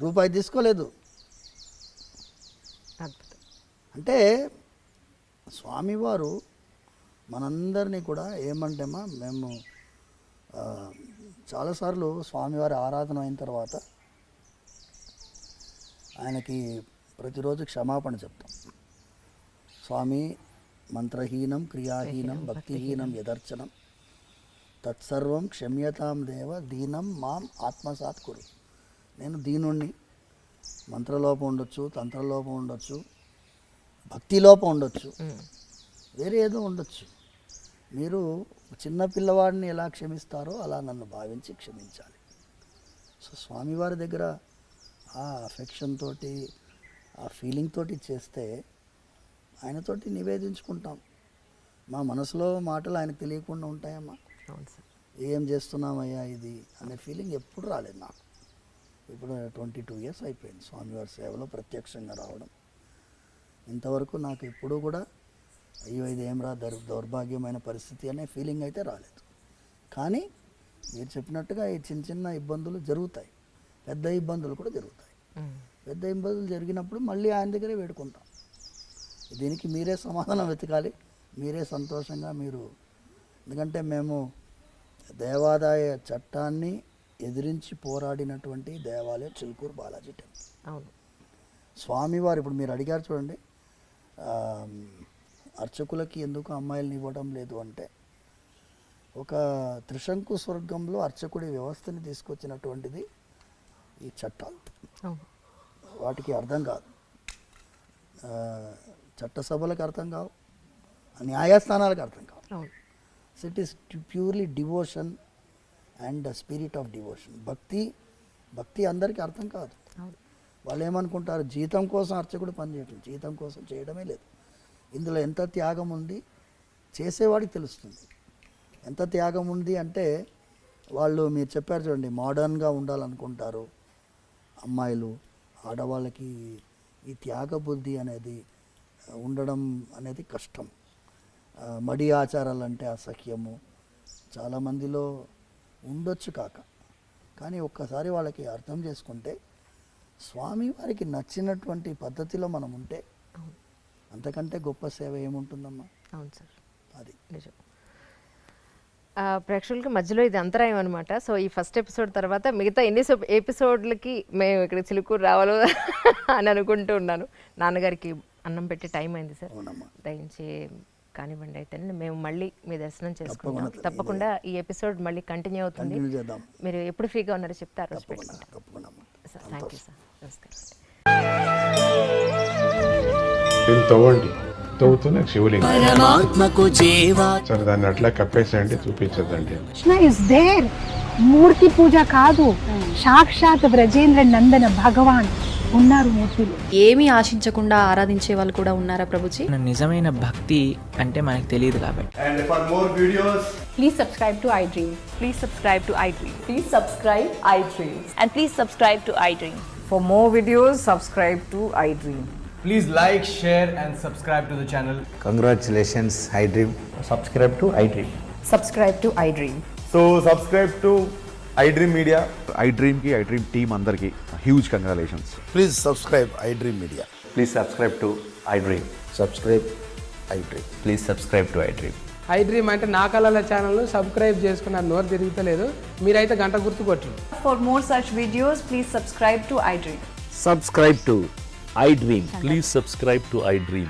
రూపాయి తీసుకోలేదు. అద్భుతం. అంటే స్వామివారు మనందరినీ కూడా ఏమంటేమా, మేము చాలాసార్లు స్వామివారి ఆరాధన అయిన తర్వాత ఆయనకి ప్రతిరోజు క్షమాపణ చెప్తాం. స్వామి, మంత్రహీనం క్రియాహీనం భక్తిహీనం యదర్చనం తత్సర్వం క్షమ్యతాం దేవ దీనం మాం ఆత్మసాత్ కురు. నేను దీనుణ్ణి, మంత్రలోపం ఉండొచ్చు, తంత్రలోపం ఉండొచ్చు, భక్తిలోపం ఉండొచ్చు, వేరే ఏదో ఉండొచ్చు. మీరు చిన్న పిల్లవాడిని ఎలా క్షమిస్తారో అలా నన్ను భావించి క్షమించాలి. సో స్వామివారి దగ్గర ఆ అఫెక్షన్ తోటి, ఆ ఫీలింగ్ తోటి చేస్తే ఆయనతోటి నివేదించుకుంటాం. మా మనసులో మాటలు ఆయనకు తెలియకుండా ఉంటాయమ్మా. అవును సార్. ఏం చేస్తున్నామయ్యా ఇది అనే ఫీలింగ్ ఎప్పుడు రాలేదు నాకు. ఇప్పుడు 22 years అయిపోయింది స్వామివారి సేవలో ప్రత్యక్షంగా రావడం. ఇంతవరకు నాకు ఎప్పుడూ కూడా అయ్యో ఇది ఏం రా దౌర్భాగ్యమైన పరిస్థితి అనే ఫీలింగ్ అయితే రాలేదు. కానీ మీరు చెప్పినట్టుగా ఈ చిన్న చిన్న ఇబ్బందులు జరుగుతాయి, పెద్ద ఇబ్బందులు కూడా జరుగుతాయి. పెద్ద ఇబ్బందులు జరిగినప్పుడు మళ్ళీ ఆయన దగ్గరే వేడుకుంటాం. దీనికి మీరే సమాధానం వెతకాలి, మీరే సంతోషంగా మీరు. ఎందుకంటే మేము దేవాదాయ చట్టాన్ని ఎదిరించి పోరాడినటువంటి దేవాలయం చిలుకూరు బాలాజీ టెంపుల్. అవును. స్వామివారు ఇప్పుడు మీరు అడిగారు చూడండి, అర్చకులకి ఎందుకు అమ్మాయిలను ఇవ్వడం లేదు అంటే, ఒక త్రిశంకు స్వర్గంలో అర్చకుడి వ్యవస్థని తీసుకొచ్చినటువంటిది ఈ చట్టాలు. అవును. వాటికి అర్థం కాదు, చట్టసభలకు అర్థం కావు, న్యాయస్థానాలకు అర్థం కావు. అవును. So it is purely devotion and spirit of devotion. భక్తి అందరికీ అర్థం కాదు. అవును. వాళ్ళు ఏమనుకుంటారు, జీతం కోసం అర్చకుడు పనిచేయటం, జీతం కోసం చేయడమే లేదు. ఇందులో ఎంత త్యాగం ఉంది చేసేవాడికి తెలుస్తుంది. ఎంత త్యాగం ఉంది అంటే, వాళ్ళు మీరు చెప్పారు చూడండి, మోడర్న్గా ఉండాలనుకుంటారు అమ్మాయిలు, ఆడవాళ్ళకి ఈ త్యాగ బుద్ధి అనేది ఉండడం అనేది కష్టం. మడి ఆచారాలు అంటే అసహ్యము చాలామందిలో ఉండొచ్చు కాక, కానీ ఒక్కసారి వాళ్ళకి అర్థం చేసుకుంటే స్వామివారికి నచ్చినటువంటి పద్ధతిలో మనం ఉంటే అంతకంటే గొప్ప సేవ ఏముంటుందమ్మా. అవును సార్, అది నిజం. ప్రేక్షకులకి మధ్యలో ఇది అంతరాయం అనమాట. సో ఈ ఫస్ట్ ఎపిసోడ్ తర్వాత మిగతా ఎన్ని ఎపిసోడ్లకి మేము ఇక్కడ చిలుకూరు రావాలో అని అనుకుంటూ ఉన్నాను. నాన్నగారికి అన్నం పెట్టే టైం అయింది సార్, దయించి కానివ్వండి. అయితే మేము మళ్ళీ మీ దర్శనం చేసుకుంటాం. తప్పకుండా ఈ ఎపిసోడ్ మళ్ళీ కంటిన్యూ అవుతుంది. మీరు ఎప్పుడు ఫ్రీగా ఉన్నారో చెప్తే ఆ రోజు పెట్టుకుంటాం సార్. Thank you sir. నమస్కారం. తవ్వండి, తవ్వుతూనే శివలింగం సరే దాన్ని అట్లా కప్పేసేయండి, చూపించదండి. Krishna is there. మూర్తి పూజ కాదు, సాక్షాత్ బ్రజేంద్ర నందన భగవాన్ ఉన్నారు మూర్తిలో. ఏమీ ఆశించకుండా ఆరాధించే వాళ్ళు కూడా ఉన్నారా ప్రభుజీ? నిజమైన భక్తి అంటే మనకు తెలియదు కాబట్టి. And for more videos, please subscribe to iDream. Please subscribe to iDream. Please subscribe iDream. And please subscribe to iDream. For more videos, subscribe to iDream. please like, share and subscribe to the channel. Congratulations, iDream. Subscribe to iDream. Subscribe to iDream. So subscribe to iDream Media. iDream ki iDream team andarki huge congratulations. Please subscribe iDream media. Please subscribe to iDream. Subscribe iDream. Please subscribe to iDream. iDream అంటే నా కళల ఛానల్ను subscribe చేసుకున్న నోరు తిరుగుతలేదు, మీరైతే గంట గుర్తు కొట్టు. For more such videos, please subscribe to iDream. Subscribe to iDream. Please subscribe to iDream.